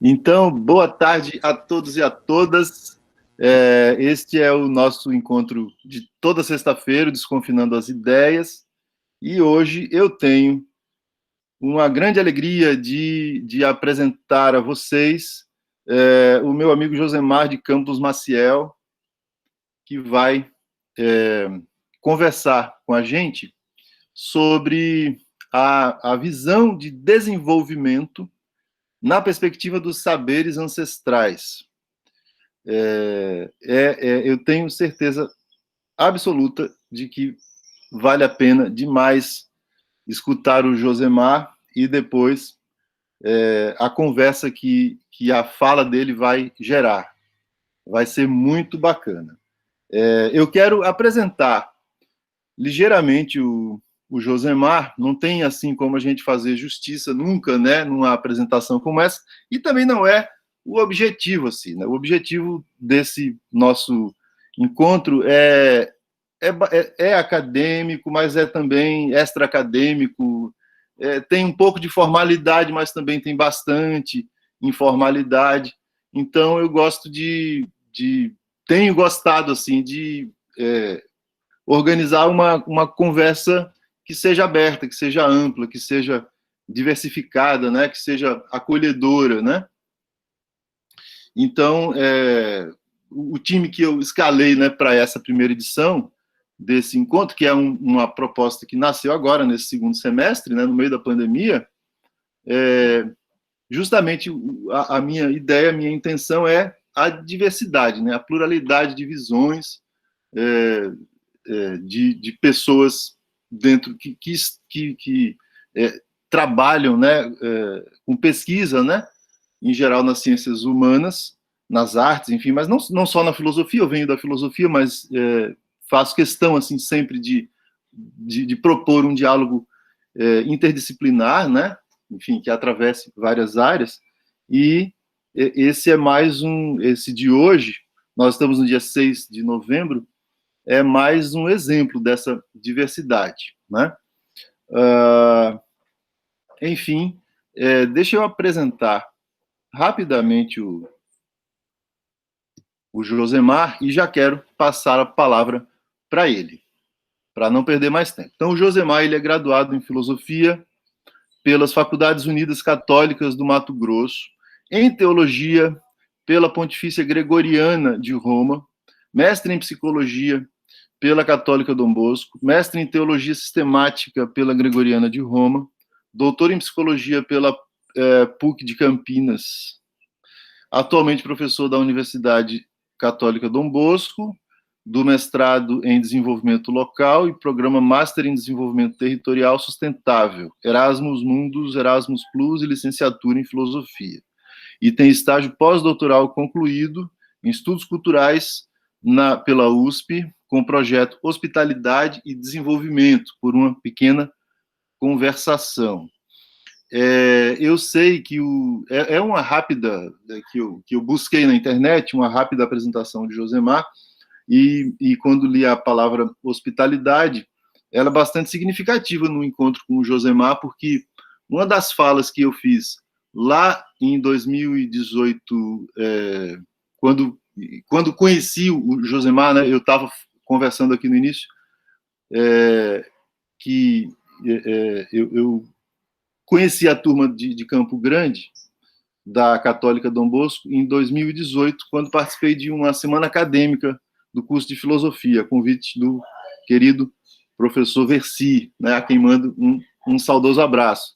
Então, boa tarde a todos e a todas. Este é o nosso encontro de toda sexta-feira, Desconfinando as Ideias. E hoje eu tenho uma grande alegria de apresentar a vocês o meu amigo Josemar de Campos Maciel, que vai conversar com a gente sobre a visão de desenvolvimento na perspectiva dos saberes ancestrais. Eu tenho certeza absoluta de que vale a pena demais escutar o Josemar e depois a conversa que a fala dele vai gerar. Vai ser muito bacana. Eu quero apresentar ligeiramente o Josemar. Não tem assim como a gente fazer justiça nunca, né, numa apresentação como essa, e também não é o objetivo, assim, né? O objetivo desse nosso encontro é acadêmico, mas é também extra-acadêmico, tem um pouco de formalidade, mas também tem bastante informalidade. Então, eu gosto tenho gostado, assim, de organizar uma conversa que seja aberta, que seja ampla, que seja diversificada, né, que seja acolhedora, né? Então, o time que eu escalei, né, para essa primeira edição desse encontro, que é uma proposta que nasceu agora, nesse segundo semestre, né, no meio da pandemia, justamente a minha ideia, a minha intenção é a diversidade, né, a pluralidade de visões, de pessoas dentro que trabalham, né, com pesquisa, né, em geral nas ciências humanas, nas artes, enfim, mas não só na filosofia. Eu venho da filosofia, mas faço questão, assim, sempre de propor um diálogo interdisciplinar, né, enfim, que atravesse várias áreas. E esse é mais esse de hoje, nós estamos no dia 6 de novembro, é mais um exemplo dessa diversidade, né? Enfim, deixa eu apresentar rapidamente o Josemar e já quero passar a palavra para ele, para não perder mais tempo. Então, o Josemar, ele é graduado em Filosofia pelas Faculdades Unidas Católicas do Mato Grosso, em Teologia pela Pontifícia Gregoriana de Roma, mestre em Psicologia pela Católica Dom Bosco, mestre em Teologia Sistemática pela Gregoriana de Roma, doutor em Psicologia pela PUC de Campinas, atualmente professor da Universidade Católica Dom Bosco, do mestrado em Desenvolvimento Local e programa Master em Desenvolvimento Territorial Sustentável, Erasmus Mundus, Erasmus Plus e licenciatura em Filosofia. E tem estágio pós-doutoral concluído em Estudos Culturais pela USP, com o projeto Hospitalidade e Desenvolvimento, por uma pequena conversação. Eu sei que uma rápida, que eu busquei na internet, uma rápida apresentação de Josemar, e quando li a palavra hospitalidade, ela é bastante significativa no encontro com o Josemar, porque uma das falas que eu fiz lá em 2018, quando conheci o Josemar, né, eu estava conversando aqui no início, que eu conheci a turma de Campo Grande, da Católica Dom Bosco, em 2018, quando participei de uma semana acadêmica do curso de Filosofia, a convite do querido professor Versi, né, a quem mando um saudoso abraço.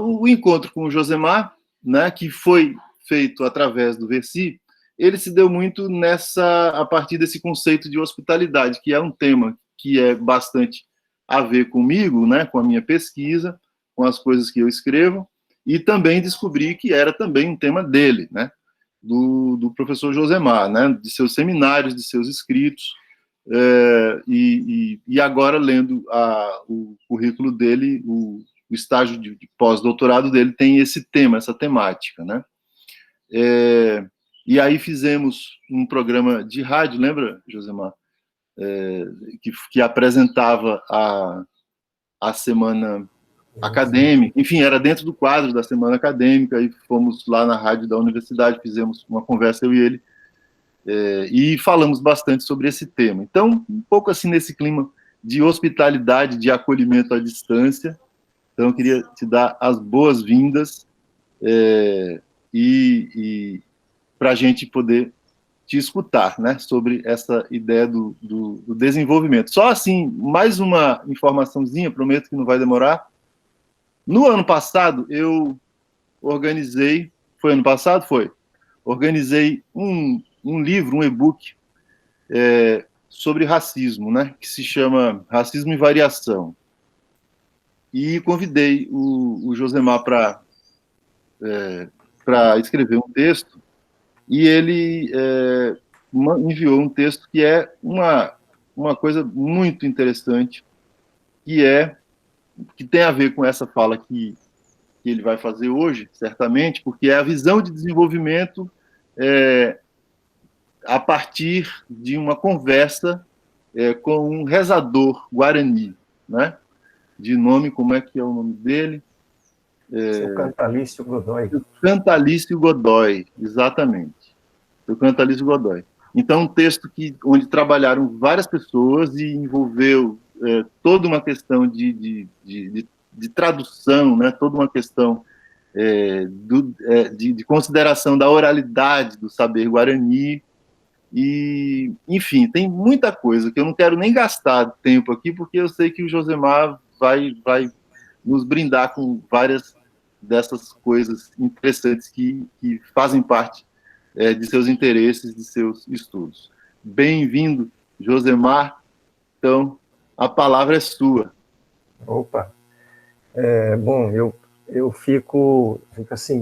O encontro com o Josemar, né, que foi feito através do Versi, ele se deu muito a partir desse conceito de hospitalidade, que é um tema que é bastante a ver comigo, né, com a minha pesquisa, com as coisas que eu escrevo, e também descobri que era também um tema dele, né, do professor Josemar, né, de seus seminários, de seus escritos, e agora lendo o currículo dele, o estágio de pós-doutorado dele tem esse tema, essa temática, né. E aí fizemos um programa de rádio, lembra, Josemar? Que apresentava a semana acadêmica, enfim, era dentro do quadro da semana acadêmica, e fomos lá na rádio da universidade, fizemos uma conversa, eu e ele, e falamos bastante sobre esse tema. Então, um pouco assim nesse clima de hospitalidade, de acolhimento à distância. Então, eu queria te dar as boas-vindas e para a gente poder te escutar, né, sobre essa ideia do desenvolvimento. Só assim, mais uma informaçãozinha, prometo que não vai demorar. No ano passado, eu organizei, foi ano passado? Foi. Organizei um livro, um e-book sobre racismo, né, que se chama Racismo e Variação. E convidei o Josemar para escrever um texto, e ele enviou um texto que é uma coisa muito interessante, que tem a ver com essa fala que ele vai fazer hoje, certamente, porque é a visão de desenvolvimento a partir de uma conversa com um rezador guarani, né? De nome, como é que é o nome dele? Seu Cantalício Godoy. Cantalício Godoy, exatamente. Seu Cantalício Godoy. Então, um texto onde trabalharam várias pessoas e envolveu toda uma questão de tradução, né? Toda uma questão de consideração da oralidade do saber guarani. E, enfim, tem muita coisa que eu não quero nem gastar tempo aqui, porque eu sei que o Josemar vai nos brindar com várias dessas coisas interessantes que fazem parte de seus interesses, de seus estudos. Bem-vindo, Josemar. Então, a palavra é sua. Opa! Bom, eu fico assim,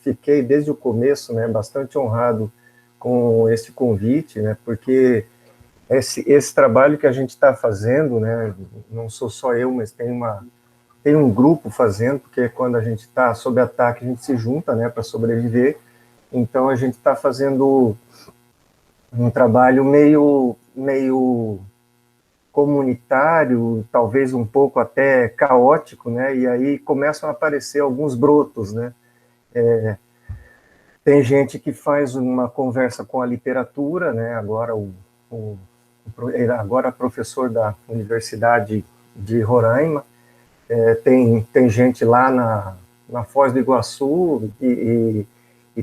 fiquei desde o começo, né, bastante honrado com esse convite, né, porque esse trabalho que a gente está fazendo, né, não sou só eu, mas tem um grupo fazendo, porque quando a gente está sob ataque, a gente se junta, né, para sobreviver. Então, a gente está fazendo um trabalho meio comunitário, talvez um pouco até caótico, né, e aí começam a aparecer alguns brotos, né. Tem gente que faz uma conversa com a literatura, né, agora professor da Universidade de Roraima, tem gente lá na Foz do Iguaçu e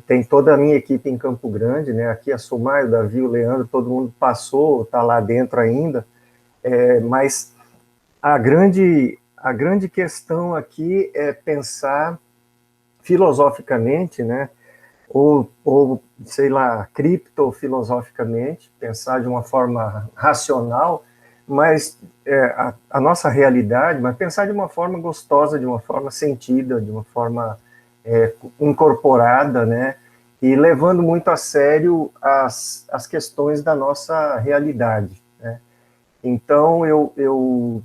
tem toda a minha equipe em Campo Grande, né? Aqui a Sumaio, o Davi, o Leandro, todo mundo passou, está lá dentro ainda, mas a grande questão aqui é pensar filosoficamente, né? Ou sei lá, criptofilosoficamente, pensar de uma forma racional, mas a nossa realidade, mas pensar de uma forma gostosa, de uma forma sentida, de uma forma incorporada, né, e levando muito a sério as questões da nossa realidade, né. Então, eu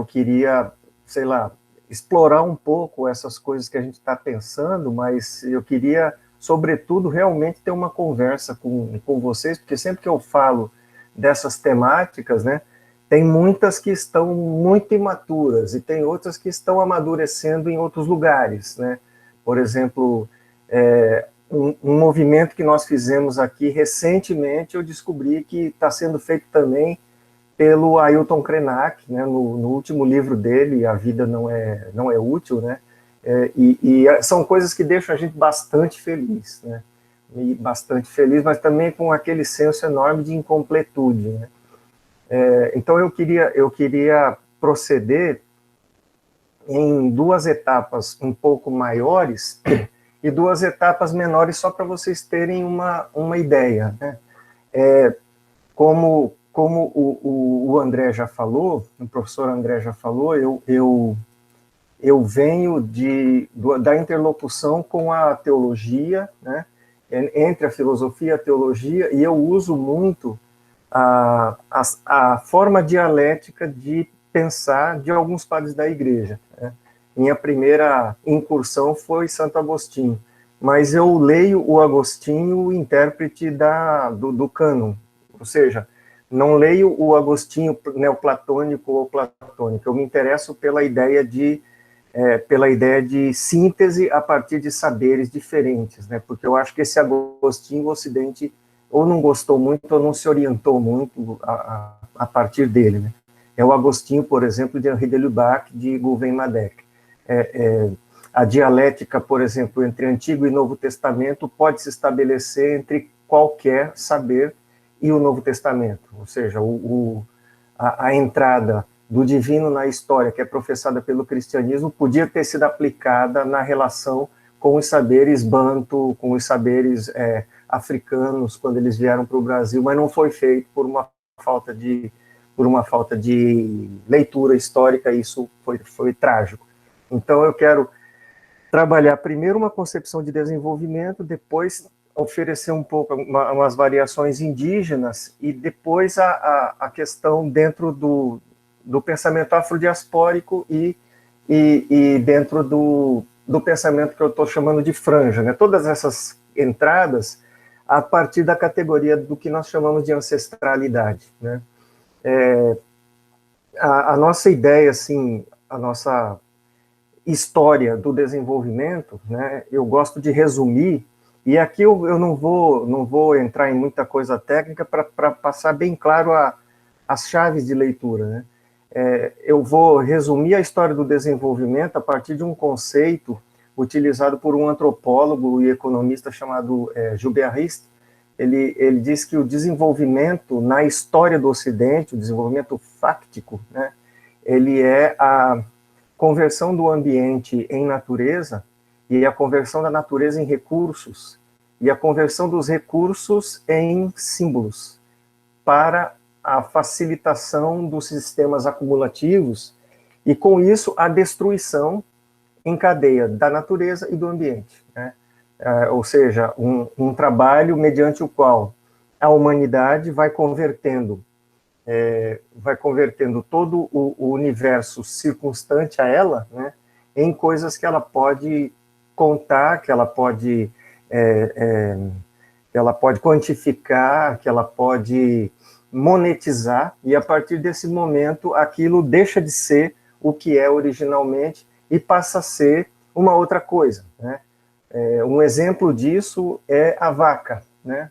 queria, sei lá, explorar um pouco essas coisas que a gente está pensando, mas eu queria, sobretudo, realmente ter uma conversa com vocês, porque sempre que eu falo dessas temáticas, né, tem muitas que estão muito imaturas e tem outras que estão amadurecendo em outros lugares, né? Por exemplo, um movimento que nós fizemos aqui recentemente, eu descobri que está sendo feito também pelo Ailton Krenak, né, no último livro dele, A Vida Não é Útil, né? E são coisas que deixam a gente bastante feliz, né? E bastante feliz, mas também com aquele senso enorme de incompletude, né? Então eu queria proceder em duas etapas um pouco maiores e duas etapas menores só para vocês terem uma ideia, né? Como o André já falou, o professor André já falou, eu venho da interlocução com a teologia, né? Entre a filosofia e a teologia, e eu uso muito a forma dialética de pensar de alguns padres da igreja, né? Minha primeira incursão foi Santo Agostinho, mas eu leio o Agostinho intérprete do cânon, ou seja, não leio o Agostinho neoplatônico ou platônico, eu me interesso pela ideia de pela ideia de síntese a partir de saberes diferentes, né? Porque eu acho que esse Agostinho, o Ocidente ou não gostou muito ou não se orientou muito a partir dele, né? É o Agostinho, por exemplo, de Henri de Lubac, de Gouvernet-Madec. A dialética, por exemplo, entre Antigo e Novo Testamento pode se estabelecer entre qualquer saber e o Novo Testamento, ou seja, a entrada do divino na história, que é professada pelo cristianismo, podia ter sido aplicada na relação com os saberes banto, com os saberes africanos, quando eles vieram para o Brasil, mas não foi feito por uma falta de leitura histórica, e isso foi trágico. Então, eu quero trabalhar primeiro uma concepção de desenvolvimento, depois oferecer um pouco umas variações indígenas, e depois a questão dentro do pensamento afrodiaspórico e dentro do pensamento que eu estou chamando de franja, né? Todas essas entradas a partir da categoria do que nós chamamos de ancestralidade, né? A nossa ideia, assim, a nossa história do desenvolvimento, né, eu gosto de resumir, e aqui eu não vou entrar em muita coisa técnica para passar bem claro as chaves de leitura, né? Eu vou resumir a história do desenvolvimento a partir de um conceito utilizado por um antropólogo e economista chamado Gilbert Rist. Ele diz que o desenvolvimento na história do Ocidente, o desenvolvimento fáctico, né, ele é a conversão do ambiente em natureza e a conversão da natureza em recursos e a conversão dos recursos em símbolos para a facilitação dos sistemas acumulativos e, com isso, a destruição em cadeia da natureza e do ambiente, né? Ou seja, um trabalho mediante o qual a humanidade vai convertendo todo o universo circunstante a ela, né, em coisas que ela pode contar, que ela pode quantificar, que ela pode monetizar, e a partir desse momento aquilo deixa de ser o que é originalmente e passa a ser uma outra coisa, né? Um exemplo disso é a vaca, né?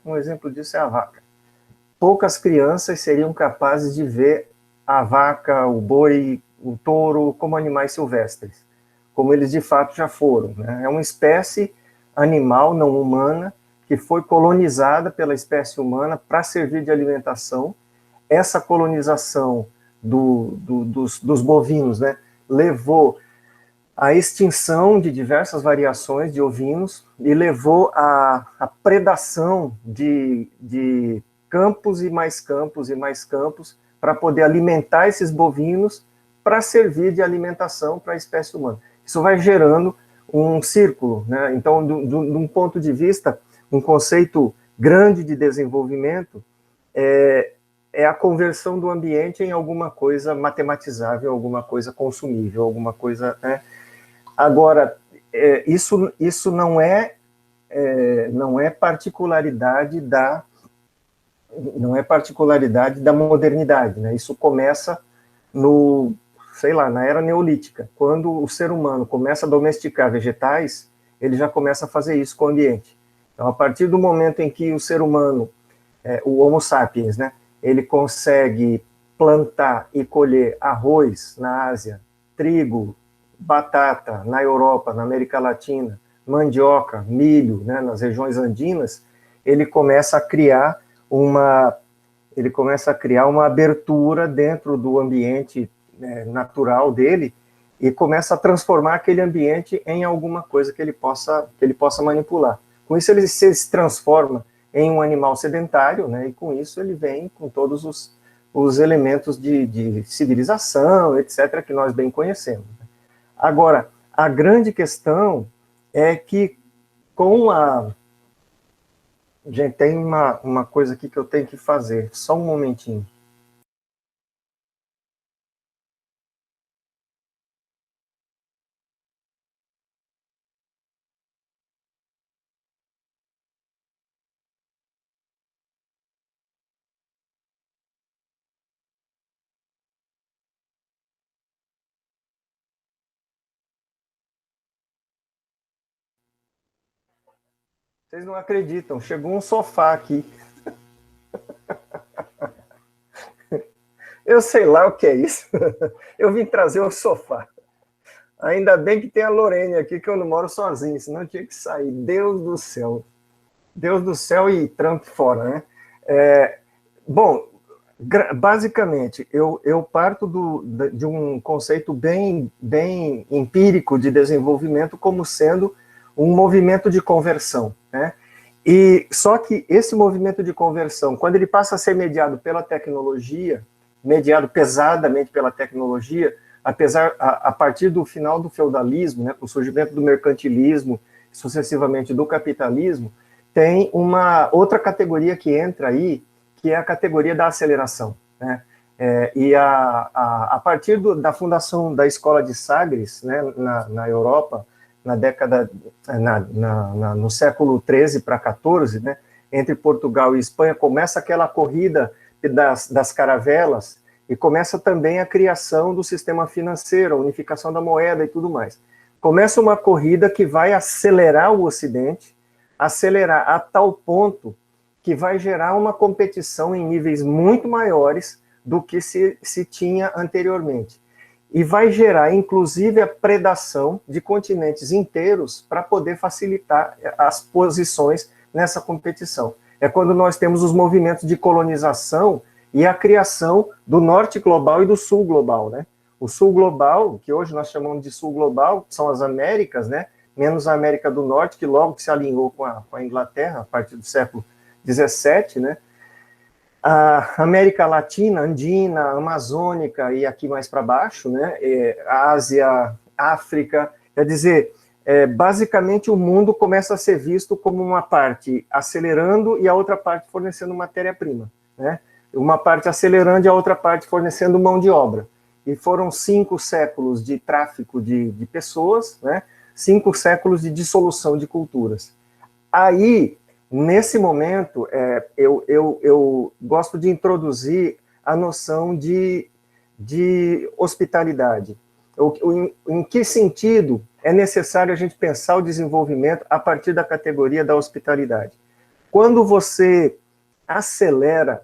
Poucas crianças seriam capazes de ver a vaca, o boi, o touro como animais silvestres, como eles de fato já foram, né? É uma espécie animal não humana que foi colonizada pela espécie humana para servir de alimentação. Essa colonização dos bovinos, né, levou à extinção de diversas variações de ovinos e levou à predação de campos e mais campos e mais campos para poder alimentar esses bovinos para servir de alimentação para a espécie humana. Isso vai gerando um círculo, né? Então, de um ponto de vista, um conceito grande de desenvolvimento é a conversão do ambiente em alguma coisa matematizável, alguma coisa consumível, alguma coisa, né? Agora, isso não é particularidade da modernidade, né? Isso começa na era neolítica. Quando o ser humano começa a domesticar vegetais, ele já começa a fazer isso com o ambiente. Então, a partir do momento em que o ser humano, o Homo sapiens, né, ele consegue plantar e colher arroz na Ásia, trigo, batata na Europa, na América Latina, mandioca, milho, né, nas regiões andinas, ele começa a criar uma abertura dentro do ambiente natural dele e começa a transformar aquele ambiente em alguma coisa que ele possa manipular. Com isso, ele se transforma em um animal sedentário, né, e com isso ele vem com todos os elementos de civilização, etc., que nós bem conhecemos. Agora, a grande questão é que Gente, tem uma coisa aqui que eu tenho que fazer, só um momentinho. Vocês não acreditam, chegou um sofá aqui. Eu sei lá o que é isso. Eu vim trazer o sofá. Ainda bem que tem a Lorene aqui, que eu não moro sozinho, senão eu tinha que sair. Deus do céu. Deus do céu e Trump fora, né? Bom, basicamente, eu parto de um conceito bem empírico de desenvolvimento como sendo um movimento de conversão, né? E só que esse movimento de conversão, quando ele passa a ser mediado pela tecnologia, mediado pesadamente pela tecnologia, a partir do final do feudalismo, né, com o surgimento do mercantilismo, sucessivamente do capitalismo, tem uma outra categoria que entra aí, que é a categoria da aceleração, né? E a partir da fundação da Escola de Sagres, né, na Europa, na década, no século XIII para XIV, né, entre Portugal e Espanha, começa aquela corrida das caravelas, e começa também a criação do sistema financeiro, a unificação da moeda e tudo mais. Começa uma corrida que vai acelerar o Ocidente, acelerar a tal ponto que vai gerar uma competição em níveis muito maiores do que se tinha anteriormente. E vai gerar, inclusive, a predação de continentes inteiros para poder facilitar as posições nessa competição. É quando nós temos os movimentos de colonização e a criação do norte global e do sul global, né? O sul global, que hoje nós chamamos de sul global, são as Américas, né? Menos a América do Norte, que logo se alinhou com a Inglaterra, a partir do século XVII, né? A América Latina, Andina, Amazônica e aqui mais para baixo, né? A Ásia, África, quer dizer, basicamente o mundo começa a ser visto como uma parte acelerando e a outra parte fornecendo matéria-prima, né? Uma parte acelerando e a outra parte fornecendo mão de obra. E foram 5 séculos de tráfico de pessoas, né? 5 séculos de dissolução de culturas. Aí, nesse momento, eu gosto de introduzir a noção de hospitalidade. Em que sentido é necessário a gente pensar o desenvolvimento a partir da categoria da hospitalidade? Quando você acelera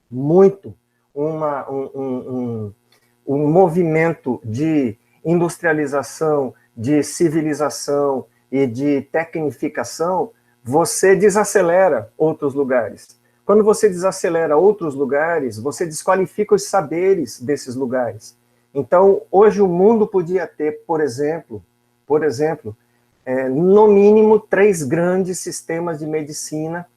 muito um movimento de industrialização, de civilização e de tecnificação, você desacelera outros lugares. Quando você desacelera outros lugares, você desqualifica os saberes desses lugares. Então, hoje o mundo podia ter, por exemplo, no mínimo 3 grandes sistemas de medicina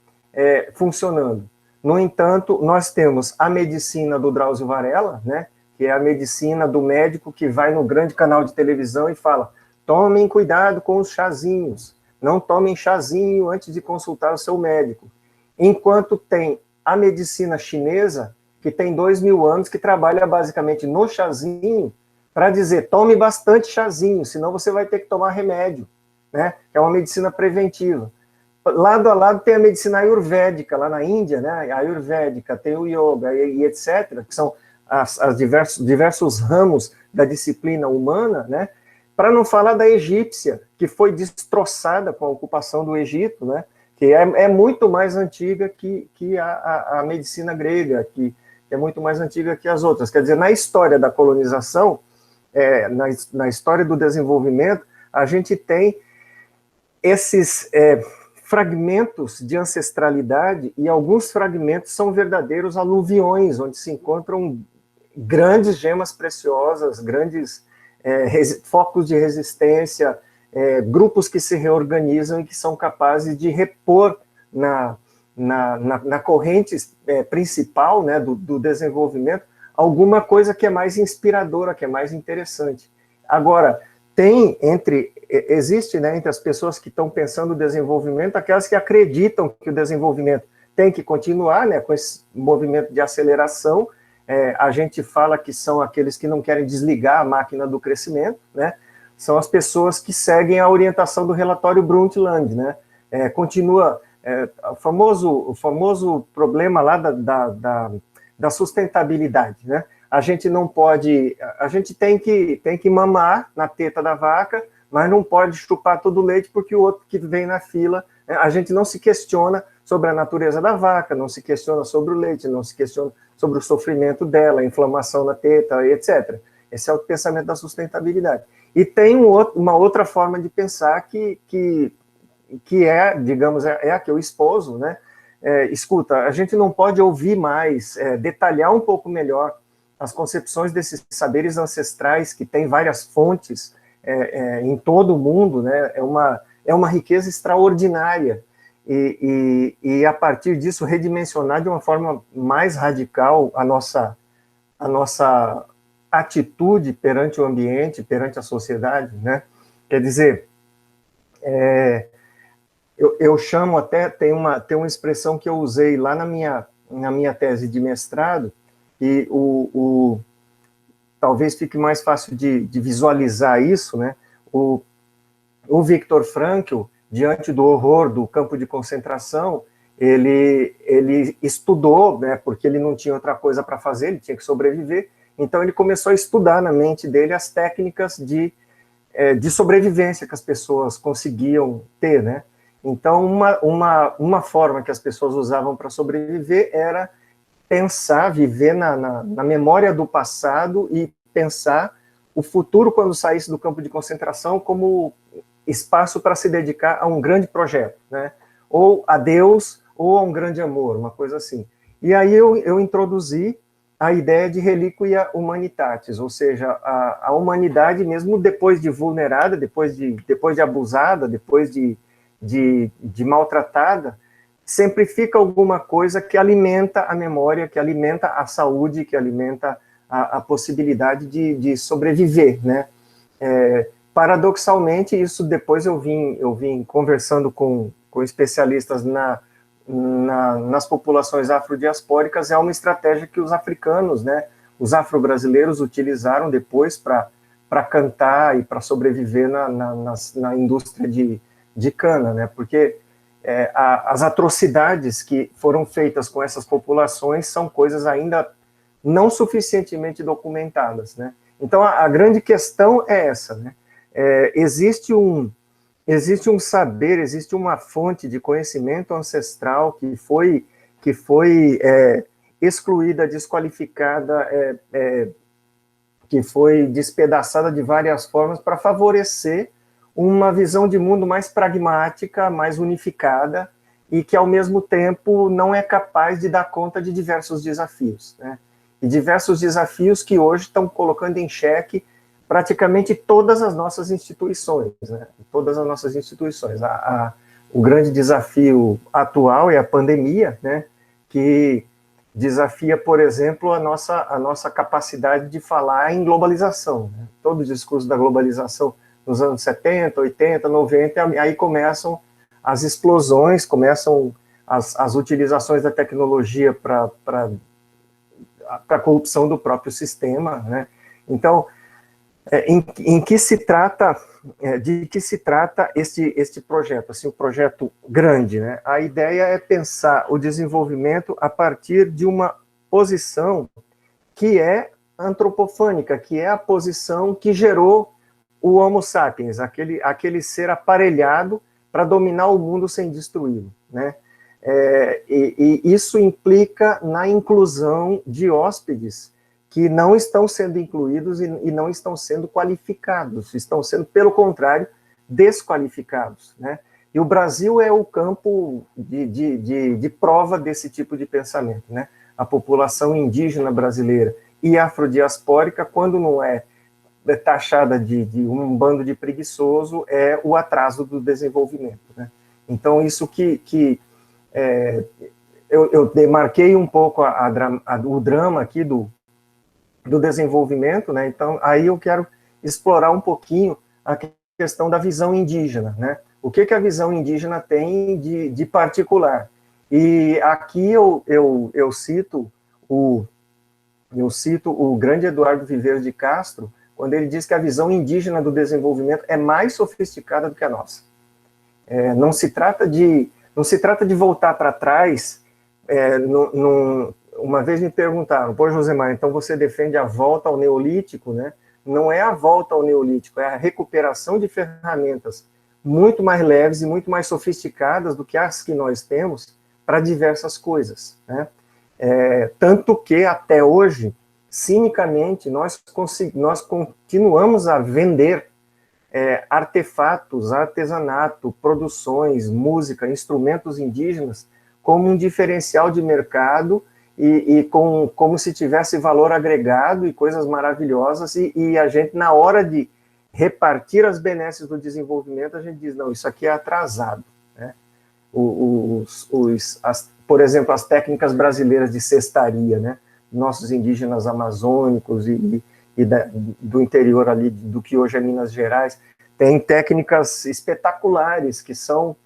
funcionando. No entanto, nós temos a medicina do Drauzio Varela, né, que é a medicina do médico que vai no grande canal de televisão e fala: tomem cuidado com os chazinhos, não tomem chazinho antes de consultar o seu médico. Enquanto tem a medicina chinesa, que tem 2000 anos, que trabalha basicamente no chazinho, para dizer: tome bastante chazinho, senão você vai ter que tomar remédio, né? É uma medicina preventiva. Lado a lado tem a medicina ayurvédica, lá na Índia, né? A ayurvédica, tem o yoga e etc., que são diversos ramos da disciplina humana, né? Para não falar da egípcia, que foi destroçada com a ocupação do Egito, né? Que é muito mais antiga que a medicina grega, que é muito mais antiga que as outras. Quer dizer, na história da colonização, na história do desenvolvimento, a gente tem esses fragmentos de ancestralidade, e alguns fragmentos são verdadeiros aluviões, onde se encontram grandes gemas preciosas, grandes focos de resistência, grupos que se reorganizam e que são capazes de repor na corrente principal, né, do desenvolvimento alguma coisa que é mais inspiradora, que é mais interessante. Agora, existe, né, entre as pessoas que estão pensando o desenvolvimento, aquelas que acreditam que o desenvolvimento tem que continuar, né, com esse movimento de aceleração. A gente fala que são aqueles que não querem desligar a máquina do crescimento, né? São as pessoas que seguem a orientação do relatório Brundtland, né? Continua o famoso problema lá da sustentabilidade, né? A gente não pode, a gente tem que mamar na teta da vaca, mas não pode chupar todo o leite porque o outro que vem na fila, a gente não se questiona sobre a natureza da vaca, não se questiona sobre o leite, não se questiona sobre o sofrimento dela, a inflamação na teta, etc. Esse é o pensamento da sustentabilidade. E tem uma outra forma de pensar que é, digamos, é a que eu esposo, né? Escuta, a gente não pode ouvir mais, detalhar um pouco melhor as concepções desses saberes ancestrais que têm várias fontes em todo o mundo, né? É uma riqueza extraordinária. E a partir disso, redimensionar de uma forma mais radical a nossa atitude perante o ambiente, perante a sociedade, né? Quer dizer, eu chamo até, tem uma expressão que eu usei lá na minha tese de mestrado, e talvez fique mais fácil de visualizar isso, né? O Viktor Frankl, diante do horror do campo de concentração, ele estudou, né, porque ele não tinha outra coisa para fazer, ele tinha que sobreviver, então ele começou a estudar na mente dele as técnicas de sobrevivência que as pessoas conseguiam ter, né? Então, uma forma que as pessoas usavam para sobreviver era pensar, viver na memória do passado e pensar o futuro quando saísse do campo de concentração como espaço para se dedicar a um grande projeto, né? Ou a Deus, ou a um grande amor, uma coisa assim. E aí eu introduzi a ideia de reliquia humanitatis, ou seja, a humanidade, mesmo depois de vulnerada, depois de abusada, depois de maltratada, sempre fica alguma coisa que alimenta a memória, que alimenta a saúde, que alimenta a possibilidade de sobreviver, né? Paradoxalmente, isso depois eu vim conversando com especialistas nas populações afrodiaspóricas, é uma estratégia que os africanos, né, os afro-brasileiros utilizaram depois para cantar e para sobreviver na indústria de cana, né, porque as atrocidades que foram feitas com essas populações são coisas ainda não suficientemente documentadas, né. Então, a grande questão é essa, né, existe um saber, existe uma fonte de conhecimento ancestral que foi excluída, desqualificada, que foi despedaçada de várias formas para favorecer uma visão de mundo mais pragmática, mais unificada, e que, ao mesmo tempo, não é capaz de dar conta de diversos desafios, né? E diversos desafios que hoje estão colocando em xeque praticamente todas as nossas instituições, né? Todas as nossas instituições. O grande desafio atual é a pandemia, né? Que desafia, por exemplo, a nossa capacidade de falar em globalização, né? Todo o discurso da globalização nos anos 70, 80, 90, aí começam as explosões, começam as utilizações da tecnologia para a corrupção do próprio sistema, né? Então, em que se trata, de que se trata este projeto, assim, o projeto grande, né? A ideia é pensar o desenvolvimento a partir de uma posição que é antropofânica, que é a posição que gerou o Homo sapiens, aquele ser aparelhado para dominar o mundo sem destruí-lo, né? E isso implica na inclusão de hóspedes que não estão sendo incluídos e não estão sendo qualificados, estão sendo, pelo contrário, desqualificados, né? E o Brasil é o campo de prova desse tipo de pensamento, né? A população indígena brasileira e afrodiaspórica, quando não é taxada de um bando de preguiçoso, é o atraso do desenvolvimento, né? Então, isso eu demarquei um pouco o drama aqui do desenvolvimento, né? Então, aí eu quero explorar um pouquinho a questão da visão indígena, né? O que a visão indígena tem de particular? E aqui eu cito o grande Eduardo Viveiro de Castro, quando ele diz que a visão indígena do desenvolvimento é mais sofisticada do que a nossa. Não se trata de voltar para trás. Uma vez me perguntaram, pô, Josemar, então você defende a volta ao Neolítico, né? não é a volta ao neolítico, é a recuperação de ferramentas muito mais leves e muito mais sofisticadas do que as que nós temos para diversas coisas, né? Tanto que, até hoje, cinicamente, nós continuamos a vender artefatos, artesanato, produções, música, instrumentos indígenas como um diferencial de mercado e como se tivesse valor agregado e coisas maravilhosas, e a gente, na hora de repartir as benesses do desenvolvimento, a gente diz, não, isso aqui é atrasado, né? Por exemplo, as técnicas brasileiras de cestaria, né? Nossos indígenas amazônicos do interior ali, do que hoje é Minas Gerais, tem técnicas espetaculares que são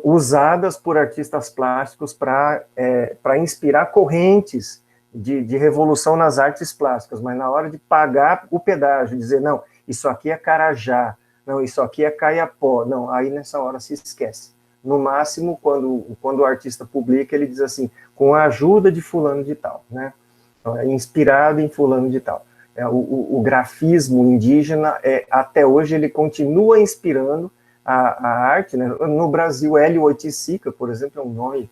usadas por artistas plásticos para inspirar correntes de revolução nas artes plásticas, mas na hora de pagar o pedágio, dizer, não, isso aqui é carajá, não, isso aqui é caiapó, não, aí nessa hora se esquece. No máximo, quando o artista publica, ele diz assim, com a ajuda de fulano de tal, né? Inspirado em fulano de tal. O grafismo indígena, até hoje, ele continua inspirando a arte, né? No Brasil, Hélio Oiticica, por exemplo, é um nome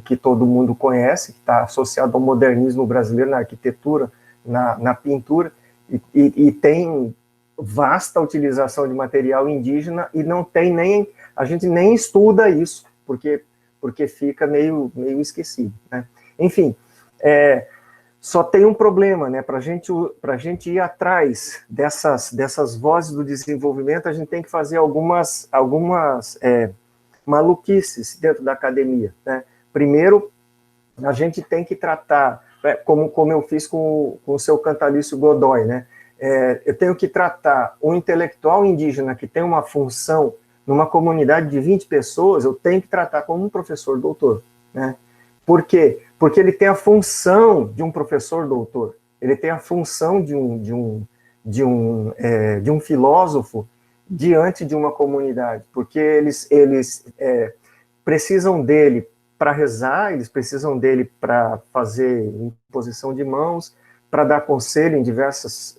que todo mundo conhece, que está associado ao modernismo brasileiro na arquitetura, na pintura, e tem vasta utilização de material indígena, e não tem nem, a gente nem estuda isso, porque fica meio esquecido, né? Enfim, só tem um problema, né? Para a gente ir atrás dessas vozes do desenvolvimento, a gente tem que fazer algumas maluquices dentro da academia, né? Primeiro, a gente tem que tratar, como eu fiz com o seu Cantalício Godoy, né? Eu tenho que tratar o intelectual indígena que tem uma função numa comunidade de 20 pessoas, eu tenho que tratar como um professor doutor, né? Por quê? Porque ele tem a função de um professor doutor, ele tem a função de um filósofo diante de uma comunidade, porque eles precisam dele para rezar, eles precisam dele para fazer imposição de mãos, para dar conselho em diversos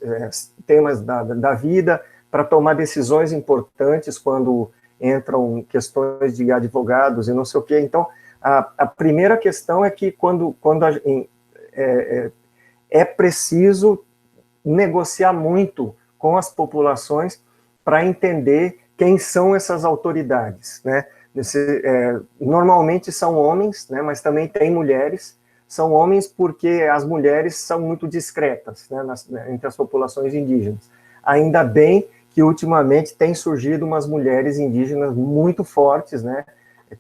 temas da vida, para tomar decisões importantes quando entram questões de advogados e não sei o quê. Então, a primeira questão é que quando é preciso negociar muito com as populações para entender quem são essas autoridades, né? Normalmente são homens, né, mas também tem mulheres. São homens porque as mulheres são muito discretas, né, entre as populações indígenas. Ainda bem que ultimamente tem surgido umas mulheres indígenas muito fortes, né,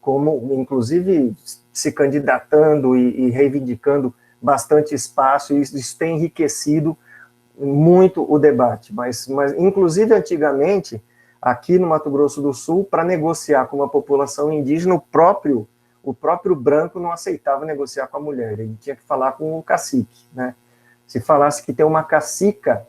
como inclusive se candidatando e reivindicando bastante espaço, e isso tem enriquecido muito o debate. Mas inclusive antigamente, aqui no Mato Grosso do Sul, para negociar com uma população indígena, o próprio branco não aceitava negociar com a mulher, ele tinha que falar com o cacique, né? Se falasse que tem uma cacica,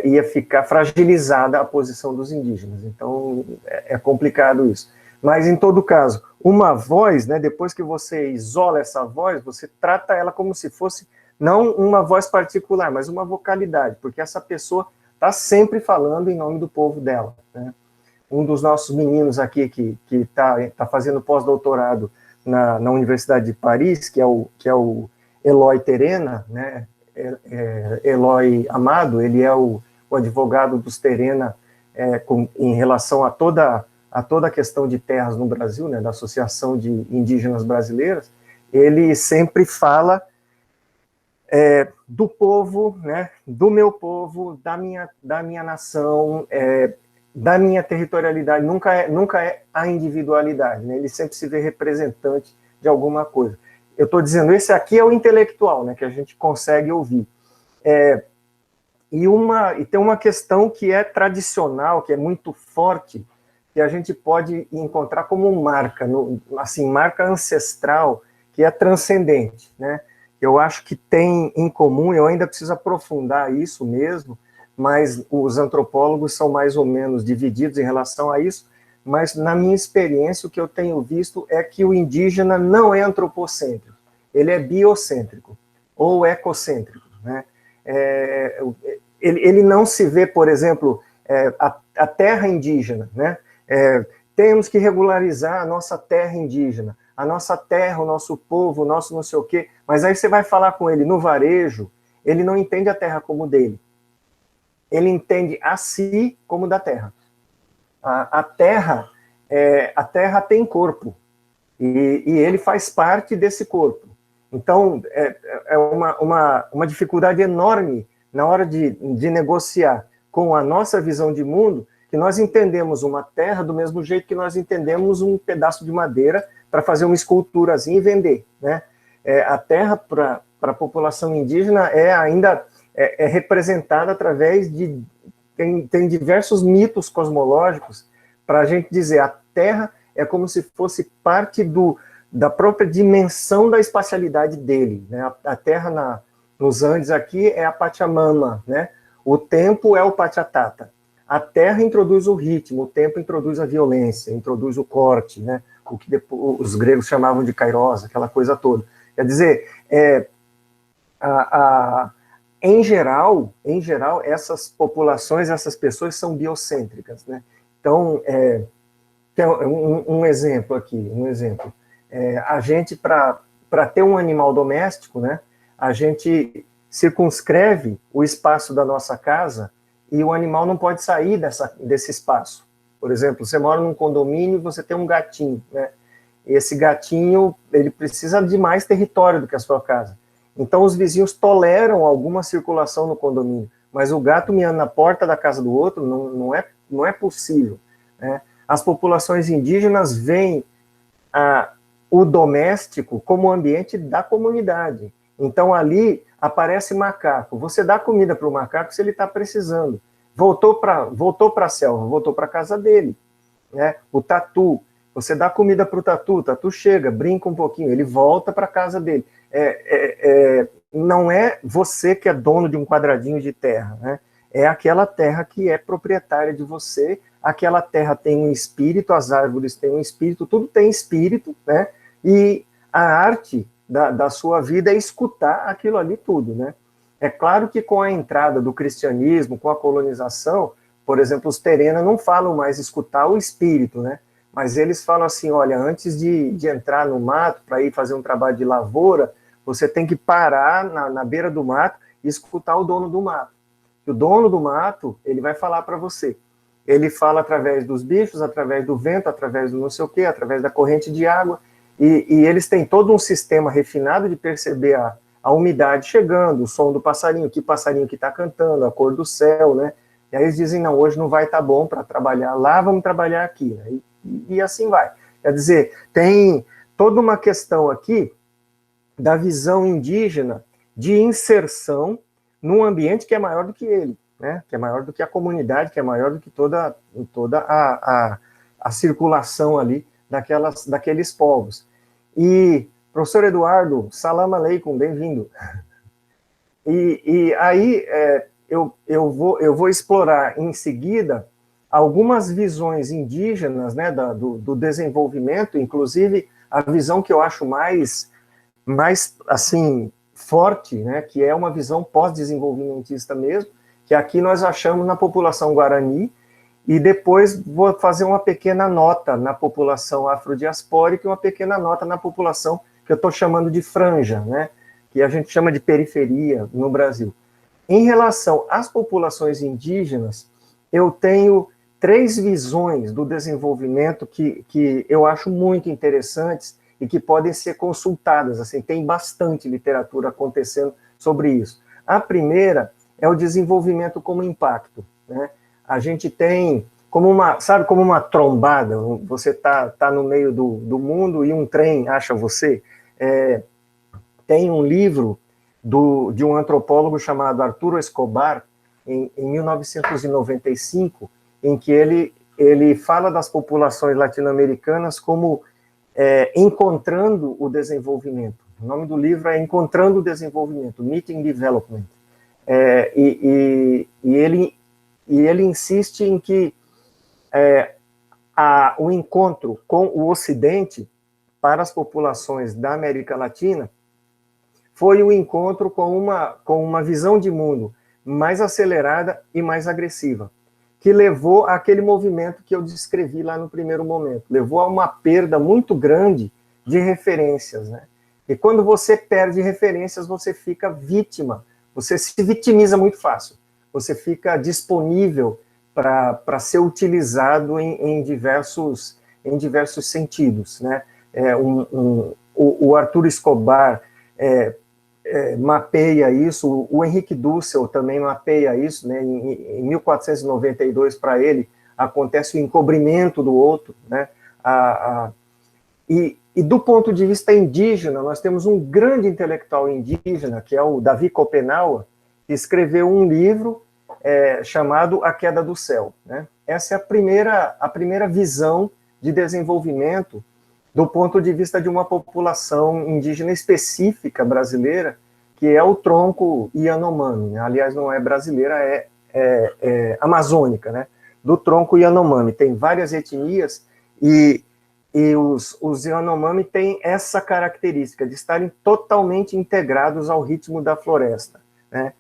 ia ficar fragilizada a posição dos indígenas. Então, é complicado isso. Mas, em todo caso, uma voz, né, depois que você isola essa voz, você trata ela como se fosse, não uma voz particular, mas uma vocalidade, porque essa pessoa está sempre falando em nome do povo dela, né? Um dos nossos meninos aqui que tá fazendo pós-doutorado na Universidade de Paris, que é o Eloy Terena, né? Eloy Amado, ele é o advogado dos Terena em relação a toda a questão de terras no Brasil, né, da Associação de Indígenas Brasileiras. Ele sempre fala do povo, né, do meu povo, da minha nação, da minha territorialidade, nunca é a individualidade, né? Ele sempre se vê representante de alguma coisa. Eu estou dizendo, esse aqui é o intelectual, né, que a gente consegue ouvir. E tem uma questão que é tradicional, que é muito forte, que a gente pode encontrar como marca, marca ancestral, que é transcendente, né? Eu acho que tem em comum, eu ainda preciso aprofundar isso mesmo, mas os antropólogos são mais ou menos divididos em relação a isso, mas na minha experiência o que eu tenho visto é que o indígena não é antropocêntrico, ele é biocêntrico, ou ecocêntrico, né? ele não se vê, por exemplo, a terra indígena, né? Temos que regularizar a nossa terra indígena, a nossa terra, o nosso povo, o nosso não sei o quê, mas aí você vai falar com ele no varejo, ele não entende a terra como dele. Ele entende a si como da terra. A terra tem corpo, e ele faz parte desse corpo. Então, é uma dificuldade enorme na hora de negociar com a nossa visão de mundo, que nós entendemos uma terra do mesmo jeito que nós entendemos um pedaço de madeira para fazer uma esculturazinha e vender, né? A terra, para a população indígena, ainda representada através de... Tem diversos mitos cosmológicos para a gente dizer a terra é como se fosse parte da própria dimensão da espacialidade dele, né? A terra nos Andes aqui é a Pachamama, né? O tempo é o Pachatata. A terra introduz o ritmo, o tempo introduz a violência, introduz o corte, né? O que depois, os gregos chamavam de kairos, aquela coisa toda. Quer dizer, em geral, essas populações, essas pessoas são biocêntricas, né? Então, um exemplo aqui, a gente, para ter um animal doméstico, né, a gente circunscreve o espaço da nossa casa e o animal não pode sair desse espaço. Por exemplo, você mora num condomínio e você tem um gatinho, né? Esse gatinho, ele precisa de mais território do que a sua casa. Então, os vizinhos toleram alguma circulação no condomínio, mas o gato miando na porta da casa do outro não é possível, né? As populações indígenas veem o doméstico como ambiente da comunidade. Então, ali aparece macaco. Você dá comida para o macaco se ele está precisando. Voltou para a selva, voltou para a casa dele, né? O tatu, você dá comida para o tatu chega, brinca um pouquinho, ele volta para a casa dele. Não é você que é dono de um quadradinho de terra, né? É aquela terra que é proprietária de você, aquela terra tem um espírito, as árvores têm um espírito, tudo tem espírito, né? E a arte da sua vida é escutar aquilo ali tudo, né? É claro que com a entrada do cristianismo, com a colonização, por exemplo, os Terena não falam mais escutar o espírito, né? Mas eles falam assim, olha, antes de entrar no mato para ir fazer um trabalho de lavoura, você tem que parar na beira do mato e escutar o dono do mato. O dono do mato, ele vai falar para você. Ele fala através dos bichos, através do vento, através do não sei o quê, através da corrente de água, e eles têm todo um sistema refinado de perceber a umidade chegando, o som do passarinho, que passarinho que está cantando, a cor do céu, né? E aí eles dizem, não, hoje não vai estar bom para trabalhar lá, vamos trabalhar aqui, né? E assim vai. Quer dizer, tem toda uma questão aqui da visão indígena de inserção num ambiente que é maior do que ele, né? Que é maior do que a comunidade, que é maior do que toda a circulação ali daqueles povos. E, professor Eduardo, salam aleikum, bem-vindo. E aí eu vou explorar em seguida algumas visões indígenas, né, do desenvolvimento, inclusive a visão que eu acho mais assim, forte, né, que é uma visão pós-desenvolvimentista mesmo, que aqui nós achamos na população guarani, e depois vou fazer uma pequena nota na população afrodiaspórica e uma pequena nota na população que eu estou chamando de franja, né, que a gente chama de periferia no Brasil. Em relação às populações indígenas, eu tenho 3 visões do desenvolvimento que eu acho muito interessantes e que podem ser consultadas, assim, tem bastante literatura acontecendo sobre isso. A primeira é o desenvolvimento como impacto, né? A gente tem como uma trombada, você tá no meio do mundo e um trem acha você. Tem um livro de um antropólogo chamado Arturo Escobar, em 1995, em que ele fala das populações latino-americanas como encontrando o desenvolvimento. O nome do livro é Encontrando o Desenvolvimento, Meeting Development. E ele insiste em que o encontro com o Ocidente, para as populações da América Latina, foi o encontro com uma visão de mundo mais acelerada e mais agressiva, que levou àquele movimento que eu descrevi lá no primeiro momento, levou a uma perda muito grande de referências, né? E quando você perde referências, você fica vítima, você se vitimiza muito fácil, você fica disponível para ser utilizado em diversos sentidos, né? O Arthur Escobar mapeia isso, o Henrique Dussel também mapeia isso, né? Em 1492, para ele, acontece o encobrimento do outro, né? E do ponto de vista indígena, nós temos um grande intelectual indígena, que é o Davi Copenaua, que escreveu um livro chamado A Queda do Céu, né? Essa é a primeira visão de desenvolvimento do ponto de vista de uma população indígena específica brasileira, que é o tronco Yanomami, né? Aliás, não é brasileira, é amazônica, né? Do tronco Yanomami. Tem várias etnias e os Yanomami têm essa característica de estarem totalmente integrados ao ritmo da floresta, né?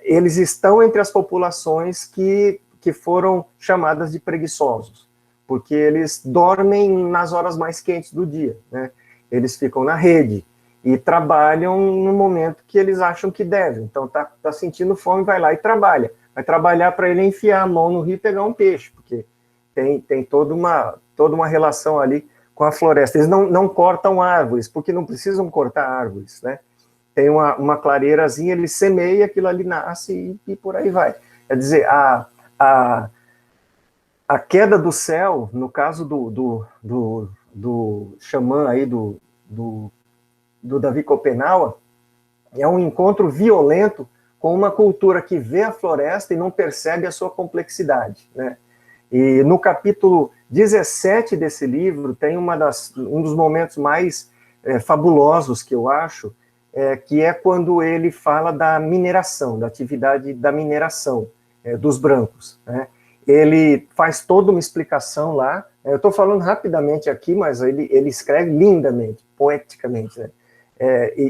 Eles estão entre as populações que foram chamadas de preguiçosos, porque eles dormem nas horas mais quentes do dia, né? Eles ficam na rede e trabalham no momento que eles acham que devem. Então, tá sentindo fome, vai lá e trabalha. Vai trabalhar para ele enfiar a mão no rio e pegar um peixe, porque tem toda uma relação ali com a floresta. Eles não cortam árvores, porque não precisam cortar árvores, né? Tem uma clareirazinha, ele semeia, aquilo ali nasce e por aí vai. Quer dizer, a queda do céu, no caso do xamã aí, do Davi Copenaua, é um encontro violento com uma cultura que vê a floresta e não percebe a sua complexidade, né? E no capítulo 17 desse livro, tem um dos momentos mais fabulosos que eu acho, que é quando ele fala da mineração, da atividade da mineração dos brancos, né? Ele faz toda uma explicação lá. Eu estou falando rapidamente aqui, mas ele escreve lindamente, poeticamente, né?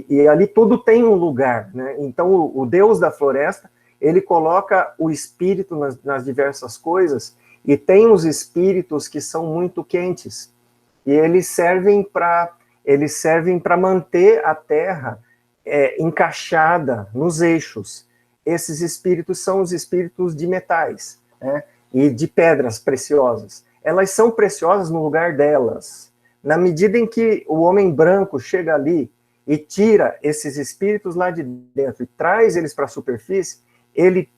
E ali tudo tem um lugar, né? Então, o Deus da floresta, ele coloca o espírito nas diversas coisas, e tem os espíritos que são muito quentes, e eles servem para manter a terra encaixada nos eixos. Esses espíritos são os espíritos de metais, né? E de pedras preciosas. Elas são preciosas no lugar delas. Na medida em que o homem branco chega ali e tira esses espíritos lá de dentro e traz eles para a superfície, ele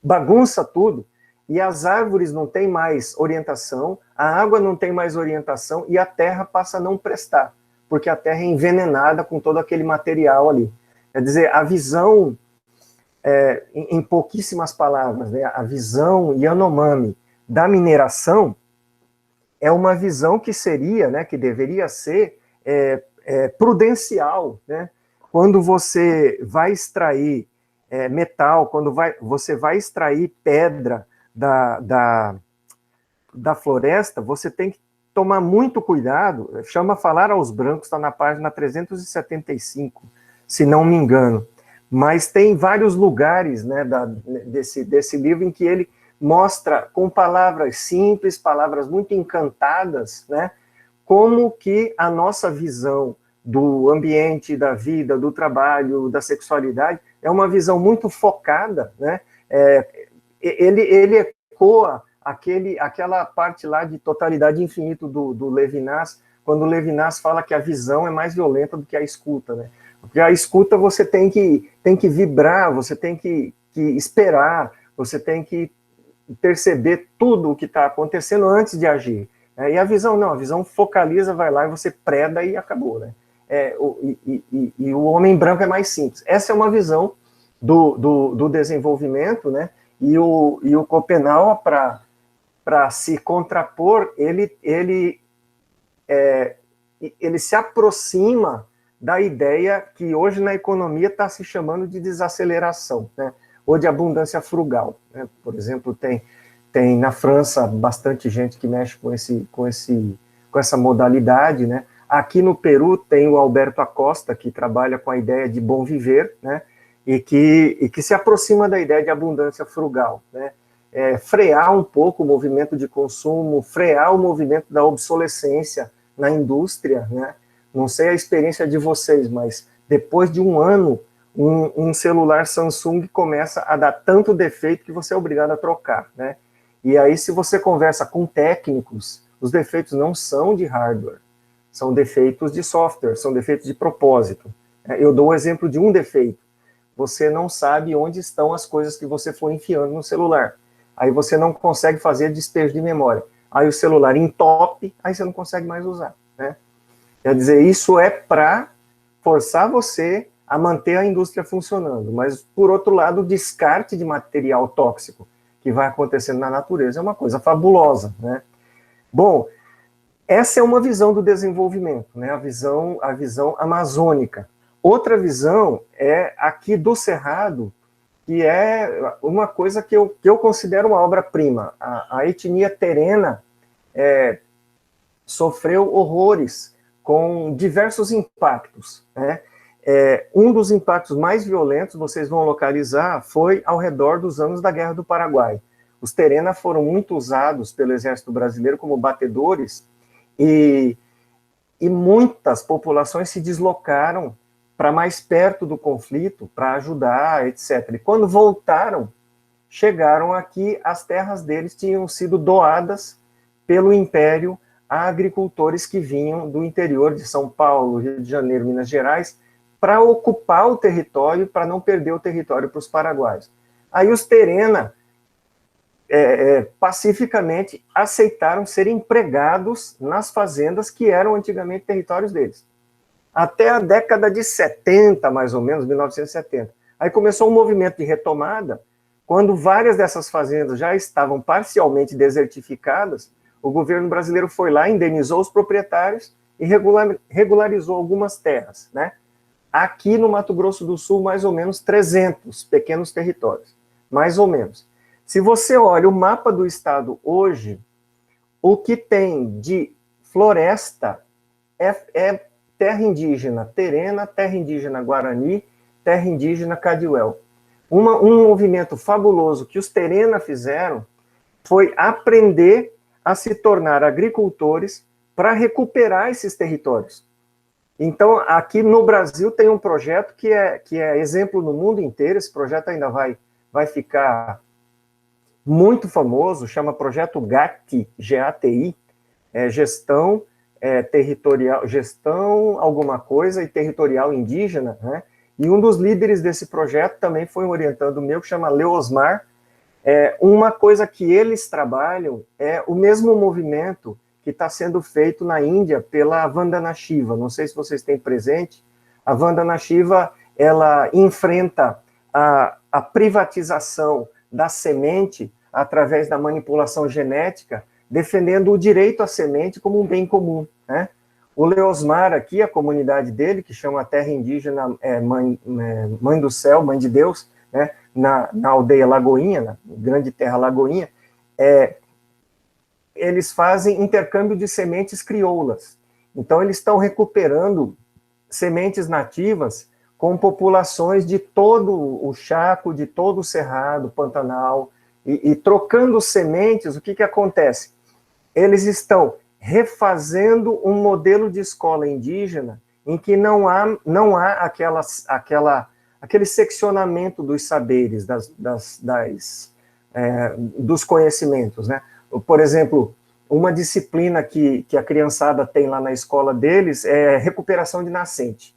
bagunça tudo, e as árvores não têm mais orientação, a água não tem mais orientação, e a terra passa a não prestar, porque a terra é envenenada com todo aquele material ali. Quer dizer, a visão, em pouquíssimas palavras, né, a visão Yanomami da mineração é uma visão que seria, né, que deveria ser prudencial, né? Quando você vai extrair metal, quando você vai extrair pedra da floresta, você tem que tomar muito cuidado. Chama Falar aos Brancos, está na página 375, se não me engano. Mas tem vários lugares, né, desse livro em que ele mostra com palavras simples, palavras muito encantadas, né, como que a nossa visão do ambiente, da vida, do trabalho, da sexualidade, é uma visão muito focada, né? Ele ecoa aquela parte lá de totalidade infinito do Levinas, quando o Levinas fala que a visão é mais violenta do que a escuta, né? Porque a escuta você tem que vibrar, você tem que esperar, você tem que perceber tudo o que está acontecendo antes de agir. E a visão não, a visão focaliza, vai lá e você preda e acabou, né? E o homem branco é mais simples. Essa é uma visão do desenvolvimento, né? E o Copenaua, para se contrapor, ele se aproxima da ideia que hoje na economia está se chamando de desaceleração, né? Ou de abundância frugal, né? Por exemplo, tem na França bastante gente que mexe com essa modalidade, né? Aqui no Peru tem o Alberto Acosta, que trabalha com a ideia de bom viver, né? e que se aproxima da ideia de abundância frugal, né? Frear um pouco o movimento de consumo, frear o movimento da obsolescência na indústria, né? Não sei a experiência de vocês, mas depois de um ano, um celular Samsung começa a dar tanto defeito que você é obrigado a trocar, né? E aí, se você conversa com técnicos, os defeitos não são de hardware, são defeitos de software, são defeitos de propósito. Eu dou o exemplo de um defeito. Você não sabe onde estão as coisas que você foi enfiando no celular. Aí você não consegue fazer despejo de memória. Aí o celular entope, aí você não consegue mais usar, né? Quer dizer, isso é para forçar você a manter a indústria funcionando. Mas, por outro lado, o descarte de material tóxico que vai acontecendo na natureza é uma coisa fabulosa, né? Bom, essa é uma visão do desenvolvimento, né? A visão amazônica. Outra visão é aqui do Cerrado, que é uma coisa que eu considero uma obra-prima. A etnia terena sofreu horrores com diversos impactos, né? Um dos impactos mais violentos, vocês vão localizar, foi ao redor dos anos da Guerra do Paraguai. Os terena foram muito usados pelo Exército Brasileiro como batedores, e muitas populações se deslocaram para mais perto do conflito, para ajudar, etc. E quando voltaram, chegaram aqui, as terras deles tinham sido doadas pelo Império a agricultores que vinham do interior de São Paulo, Rio de Janeiro, Minas Gerais, para ocupar o território, para não perder o território para os paraguaios. Aí os terena pacificamente aceitaram ser empregados nas fazendas que eram antigamente territórios deles. Até a década de 70, mais ou menos, 1970. Aí começou um movimento de retomada, quando várias dessas fazendas já estavam parcialmente desertificadas, o governo brasileiro foi lá, indenizou os proprietários e regularizou algumas terras, né? Aqui no Mato Grosso do Sul, mais ou menos 300 pequenos territórios, mais ou menos. Se você olha o mapa do estado hoje, o que tem de floresta é terra indígena terena, terra indígena guarani, terra indígena cadiuel. Um movimento fabuloso que os terena fizeram foi aprender a se tornar agricultores para recuperar esses territórios. Então, aqui no Brasil tem um projeto que é exemplo no mundo inteiro, esse projeto ainda vai ficar muito famoso, chama Projeto GATI, G-A-T-I, gestão territorial, gestão alguma coisa e territorial indígena, né? E um dos líderes desse projeto também foi um orientando meu, que chama Leosmar. Uma coisa que eles trabalham é o mesmo movimento que está sendo feito na Índia pela Vandana Shiva. Não sei se vocês têm presente. A Vandana Shiva, ela enfrenta a privatização da semente através da manipulação genética, defendendo o direito à semente como um bem comum, né? O Leosmar aqui, a comunidade dele, que chama Terra Indígena Mãe do Céu, Mãe de Deus, né? Na aldeia Lagoinha, na grande terra Lagoinha, eles fazem intercâmbio de sementes crioulas. Então, eles estão recuperando sementes nativas com populações de todo o Chaco, de todo o Cerrado, Pantanal, e trocando sementes. O que acontece? Eles estão refazendo um modelo de escola indígena em que não há aquele seccionamento dos saberes, dos conhecimentos, né? Por exemplo, uma disciplina que a criançada tem lá na escola deles é recuperação de nascente.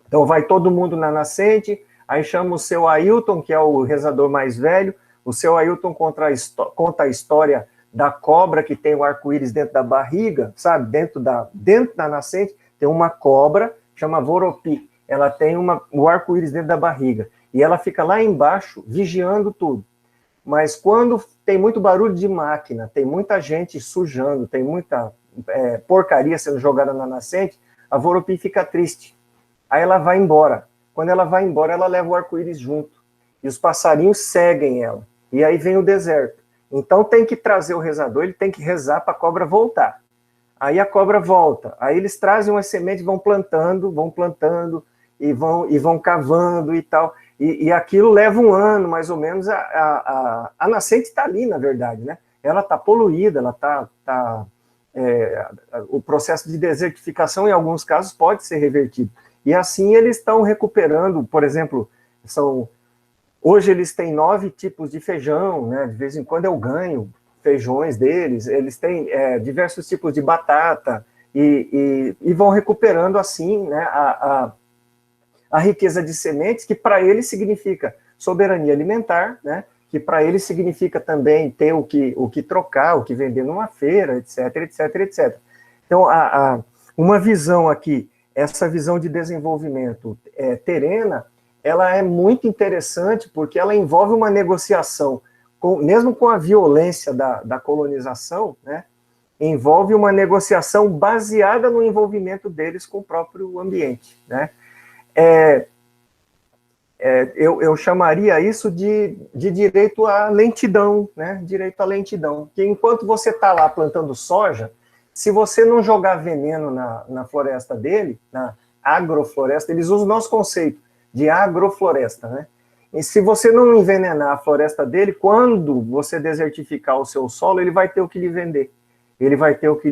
Então vai todo mundo na nascente, aí chama o seu Ailton, que é o rezador mais velho, o seu Ailton conta a história da cobra que tem o arco-íris dentro da barriga, sabe? Dentro da nascente tem uma cobra, chama Voropi. Ela tem o arco-íris dentro da barriga. E ela fica lá embaixo, vigiando tudo. Mas quando tem muito barulho de máquina, tem muita gente sujando, tem muita porcaria sendo jogada na nascente, a Voropi fica triste. Aí ela vai embora. Quando ela vai embora, ela leva o arco-íris junto. E os passarinhos seguem ela. E aí vem o deserto. Então tem que trazer o rezador, ele tem que rezar para a cobra voltar. Aí a cobra volta. Aí eles trazem umas sementes, vão plantando, e vão cavando e tal. E aquilo leva um ano, mais ou menos, a nascente está ali, na verdade, né? Ela está poluída, o processo de desertificação, em alguns casos, pode ser revertido. E assim eles estão recuperando, por exemplo, hoje eles têm 9 tipos de feijão, né? De vez em quando eu ganho feijões deles, eles têm diversos tipos de batata, e vão recuperando assim, né, a riqueza de sementes, que para eles significa soberania alimentar, né, que para eles significa também ter o que trocar, o que vender numa feira, etc, etc, etc. Então, uma visão aqui, essa visão de desenvolvimento terrena, ela é muito interessante, porque ela envolve uma negociação, mesmo com a violência da colonização, né, envolve uma negociação baseada no envolvimento deles com o próprio ambiente, né? Eu chamaria isso de direito à lentidão, né? Direito à lentidão. Que enquanto você está lá plantando soja, se você não jogar veneno na floresta dele, na agrofloresta, eles usam o nosso conceito de agrofloresta, né? E se você não envenenar a floresta dele, quando você desertificar o seu solo, ele vai ter o que lhe vender, ele vai ter o que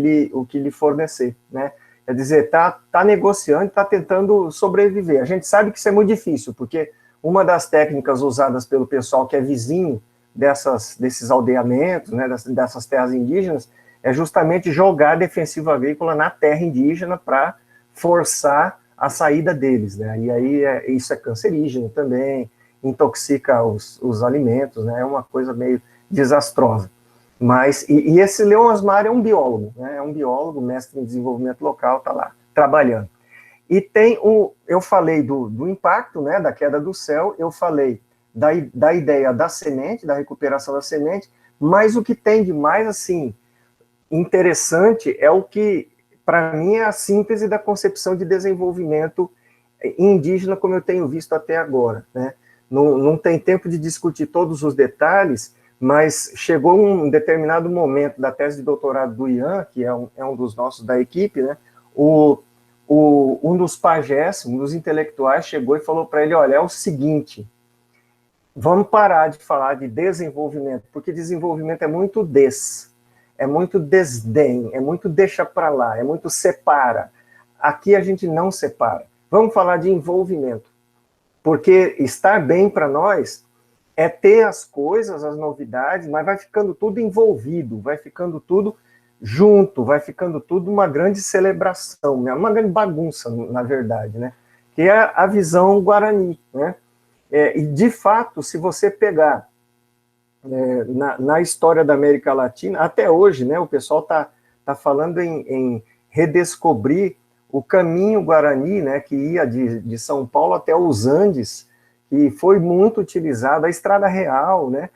lhe fornecer, né? Quer dizer, tá negociando, está tentando sobreviver. A gente sabe que isso é muito difícil, porque uma das técnicas usadas pelo pessoal que é vizinho desses aldeamentos, né, dessas terras indígenas, é justamente jogar a defensiva agrícola na terra indígena para forçar a saída deles, né? E aí isso é cancerígeno também, intoxica os alimentos, né? É uma coisa meio desastrosa. Mas, e esse Leon Asmar é um biólogo, né? É um biólogo, mestre em desenvolvimento local, está lá, trabalhando. E eu falei do impacto, né, da queda do céu, eu falei da ideia da semente, da recuperação da semente, mas o que tem de mais, assim, interessante é o que, para mim, é a síntese da concepção de desenvolvimento indígena, como eu tenho visto até agora, né? Não tem tempo de discutir todos os detalhes, mas chegou um determinado momento da tese de doutorado do Ian, que é um dos nossos da equipe, né? Um dos pajés, um dos intelectuais, chegou e falou para ele, olha, é o seguinte, vamos parar de falar de desenvolvimento, porque desenvolvimento é muito é muito desdém, é muito deixa para lá, é muito separa. Aqui a gente não separa. Vamos falar de envolvimento, porque estar bem para nós é ter as coisas, as novidades, mas vai ficando tudo envolvido, vai ficando tudo junto, vai ficando tudo uma grande celebração, uma grande bagunça, na verdade, né? Que é a visão guarani, né? E, de fato, se você pegar na história da América Latina, até hoje, né, o pessoal tá falando em redescobrir o caminho guarani, né, que ia de São Paulo até os Andes, que foi muito utilizado, a Estrada Real, né,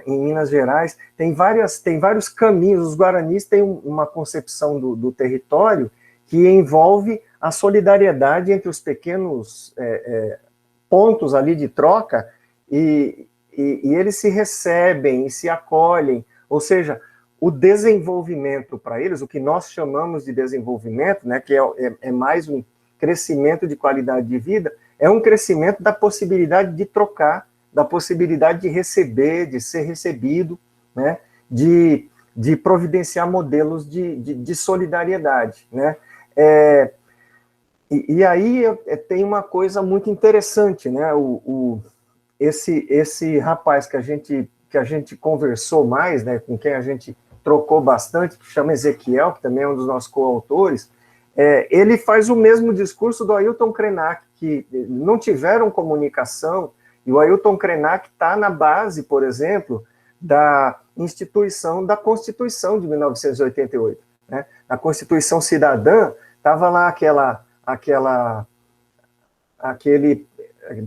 em Minas Gerais, tem vários caminhos. Os guaranis têm uma concepção do território que envolve a solidariedade entre os pequenos pontos ali de troca, e eles se recebem e se acolhem, ou seja, o desenvolvimento para eles, o que nós chamamos de desenvolvimento, né, que é mais um crescimento de qualidade de vida, é um crescimento da possibilidade de trocar, da possibilidade de receber, de ser recebido, né, de providenciar modelos de solidariedade, né. E aí tem uma coisa muito interessante, né, esse rapaz que a gente conversou mais, né, com quem a gente trocou bastante, que chama Ezequiel, que também é um dos nossos coautores, ele faz o mesmo discurso do Ailton Krenak, que não tiveram comunicação, e o Ailton Krenak está na base, por exemplo, da da Constituição de 1988. Né? A Constituição Cidadã estava lá aquele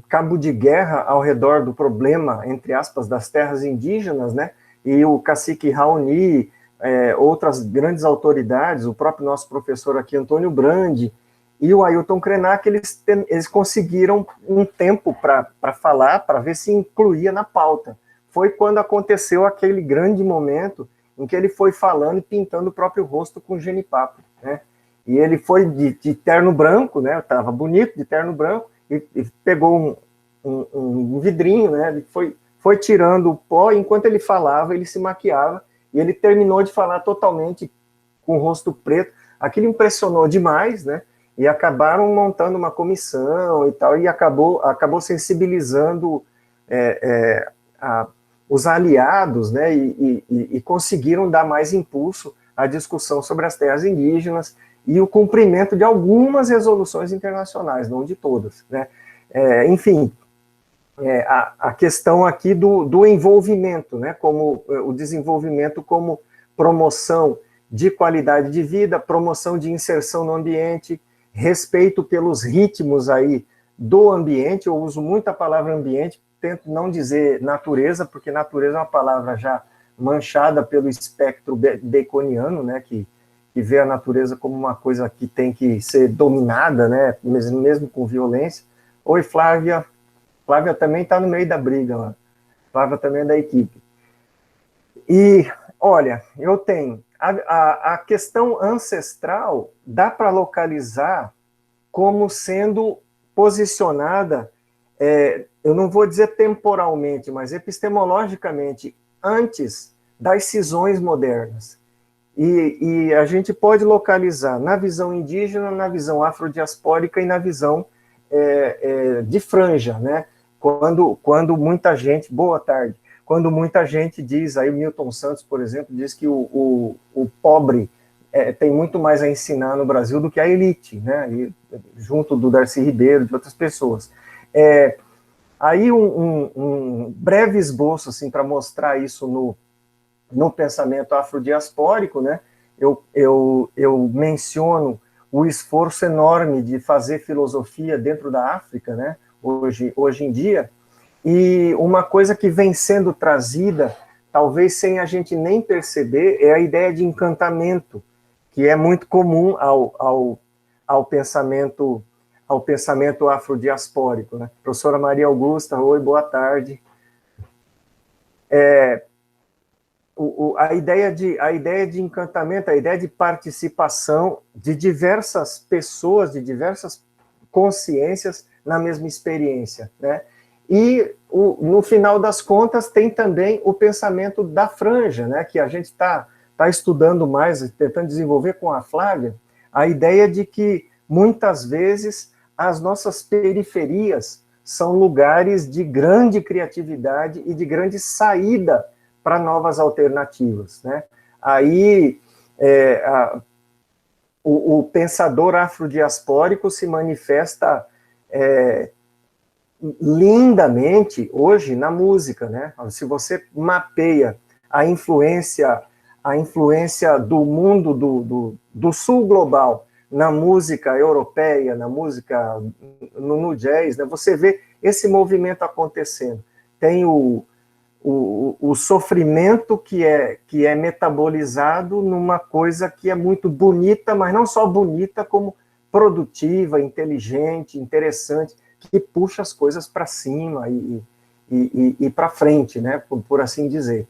cabo de guerra ao redor do problema, entre aspas, das terras indígenas, né? E o cacique Raoni, outras grandes autoridades, o próprio nosso professor aqui, Antônio Brandi, e o Ailton Krenak, eles conseguiram um tempo para falar, para ver se incluía na pauta. Foi quando aconteceu aquele grande momento em que ele foi falando e pintando o próprio rosto com genipapo, né? E ele foi de terno branco, né? Estava bonito, de terno branco, e pegou um vidrinho, né? Ele foi tirando o pó, e enquanto ele falava, ele se maquiava, e ele terminou de falar totalmente com o rosto preto. Aquilo impressionou demais, né? E acabaram montando uma comissão e tal, e acabou sensibilizando os aliados, né? E conseguiram dar mais impulso à discussão sobre as terras indígenas e o cumprimento de algumas resoluções internacionais, não de todas, né? Enfim, a questão aqui do envolvimento, né? Como o desenvolvimento como promoção de qualidade de vida, promoção de inserção no ambiente, respeito pelos ritmos aí do ambiente. Eu uso muito a palavra ambiente, tento não dizer natureza, porque natureza é uma palavra já manchada pelo espectro baconiano, né, que vê a natureza como uma coisa que tem que ser dominada, né, mesmo com violência. Oi, Flávia. Flávia também está no meio da briga lá. Flávia também é da equipe. E, olha, eu tenho a questão ancestral, dá para localizar como sendo posicionada, eu não vou dizer temporalmente, mas epistemologicamente, antes das cisões modernas. E a gente pode localizar na visão indígena, na visão afrodiaspórica e na visão de franja, né? Quando muita gente, boa tarde, quando muita gente diz, aí o Milton Santos, por exemplo, diz que o pobre tem muito mais a ensinar no Brasil do que a elite, né? E, junto do Darcy Ribeiro, de outras pessoas. Aí um breve esboço, assim, para mostrar isso no pensamento afrodiaspórico, né? Eu menciono o esforço enorme de fazer filosofia dentro da África, né? Hoje em dia, e uma coisa que vem sendo trazida, talvez sem a gente nem perceber, é a ideia de encantamento, que é muito comum ao pensamento afrodiaspórico, né? Professora Maria Augusta, oi, boa tarde. A ideia de encantamento, a ideia de participação de diversas pessoas, de diversas consciências na mesma experiência, né? E, no final das contas, tem também o pensamento da franja, né, que a gente está estudando mais, tentando desenvolver com a Flávia, a ideia de que, muitas vezes, as nossas periferias são lugares de grande criatividade e de grande saída para novas alternativas, né? Aí, o pensador afrodiaspórico se manifesta lindamente hoje na música, né? Se você mapeia a influência do mundo do sul global na música europeia, na música no jazz, né? Você vê esse movimento acontecendo. Tem o sofrimento que é metabolizado numa coisa que é muito bonita, mas não só bonita, como produtiva, inteligente, interessante, que puxa as coisas para cima e para frente, né, por assim dizer.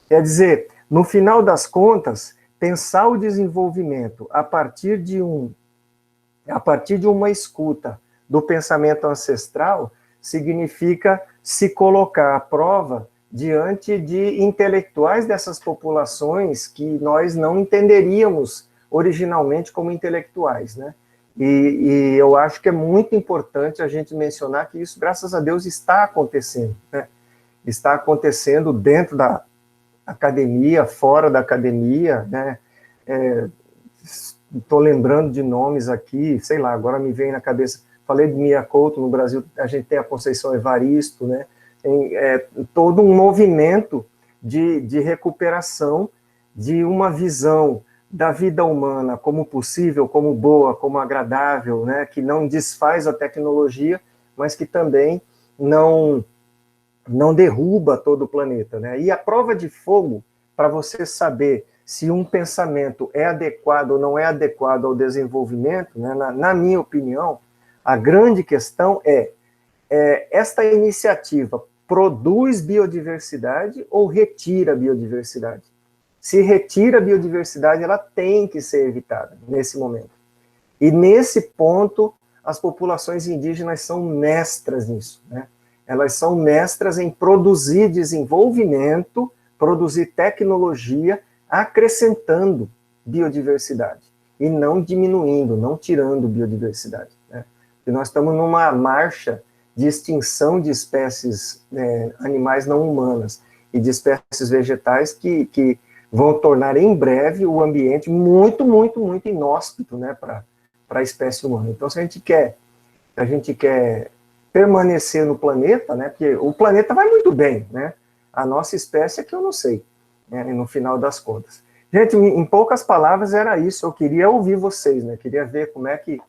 Quer dizer, no final das contas, pensar o desenvolvimento a partir de uma escuta do pensamento ancestral significa se colocar à prova diante de intelectuais dessas populações que nós não entenderíamos originalmente como intelectuais, né? E eu acho que é muito importante a gente mencionar que isso, graças a Deus, está acontecendo, né? Está acontecendo dentro da academia, fora da academia, né? Estou lembrando de nomes aqui, sei lá, agora me vem na cabeça, falei de Mia Couto, no Brasil a gente tem a Conceição Evaristo, né? Tem todo um movimento de recuperação de uma visão da vida humana como possível, como boa, como agradável, né, que não desfaz a tecnologia, mas que também não derruba todo o planeta, né? E a prova de fogo, para você saber se um pensamento é adequado ou não é adequado ao desenvolvimento, né, na minha opinião, a grande questão esta iniciativa produz biodiversidade ou retira biodiversidade? Se retira a biodiversidade, ela tem que ser evitada nesse momento. E nesse ponto, as populações indígenas são mestras nisso, né? elas são mestras em produzir desenvolvimento, produzir tecnologia, acrescentando biodiversidade, e não diminuindo, não tirando biodiversidade, né? E nós estamos numa marcha de extinção de espécies animais não humanas e de espécies vegetais que vão tornar em breve o ambiente muito, muito, muito inóspito, né, para a espécie humana. Então, se a gente quer permanecer no planeta, né, porque o planeta vai muito bem, né, a nossa espécie é que eu não sei, né, no final das contas. Gente, em poucas palavras era isso, eu queria ouvir vocês, né, queria ver como é que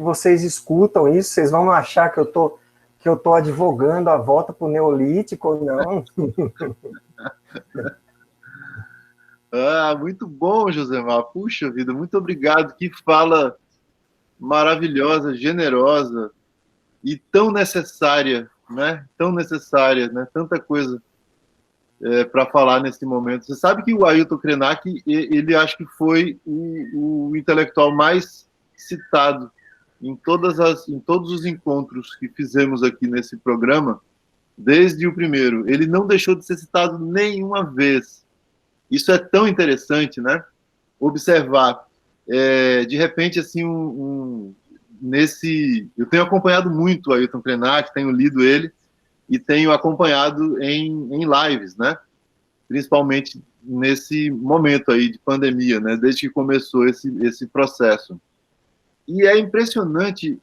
vocês escutam isso, vocês vão achar que eu tô advogando a volta para o Neolítico ou não. Muito bom, Josemar. Puxa vida, muito obrigado. Que fala maravilhosa, generosa e tão necessária, né? Tão necessária, né? Tanta coisa para falar nesse momento. Você sabe que o Ailton Krenak, ele acho que foi o intelectual mais citado em todos os encontros que fizemos aqui nesse programa, desde o primeiro. Ele não deixou de ser citado nenhuma vez. Isso é tão interessante, né? Observar. De repente, assim, eu tenho acompanhado muito o Ailton Krenak, tenho lido ele, e tenho acompanhado em lives, né? Principalmente nesse momento aí de pandemia, né? Desde que começou esse processo. E é impressionante,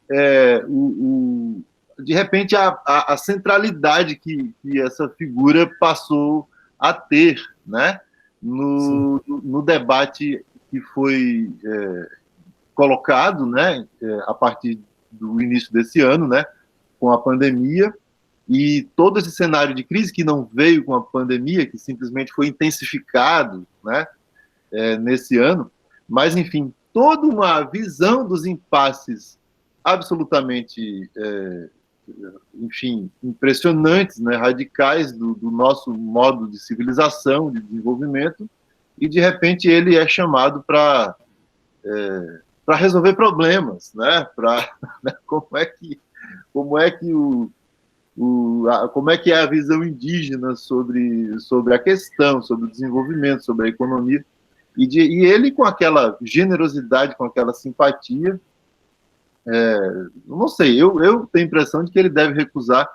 de repente, a centralidade que essa figura passou a ter, né? No debate que foi colocado, né? A partir do início desse ano, né? Com a pandemia, e todo esse cenário de crise que não veio com a pandemia, que simplesmente foi intensificado, né? Nesse ano, mas, enfim, toda uma visão dos impasses absolutamente, enfim, impressionantes, né, radicais do nosso modo de civilização, de desenvolvimento, e, de repente, ele é chamado para resolver problemas, né, né, como é que é a visão indígena sobre a questão, sobre o desenvolvimento, sobre a economia. E ele, com aquela generosidade, com aquela simpatia, não sei, eu tenho a impressão de que ele deve recusar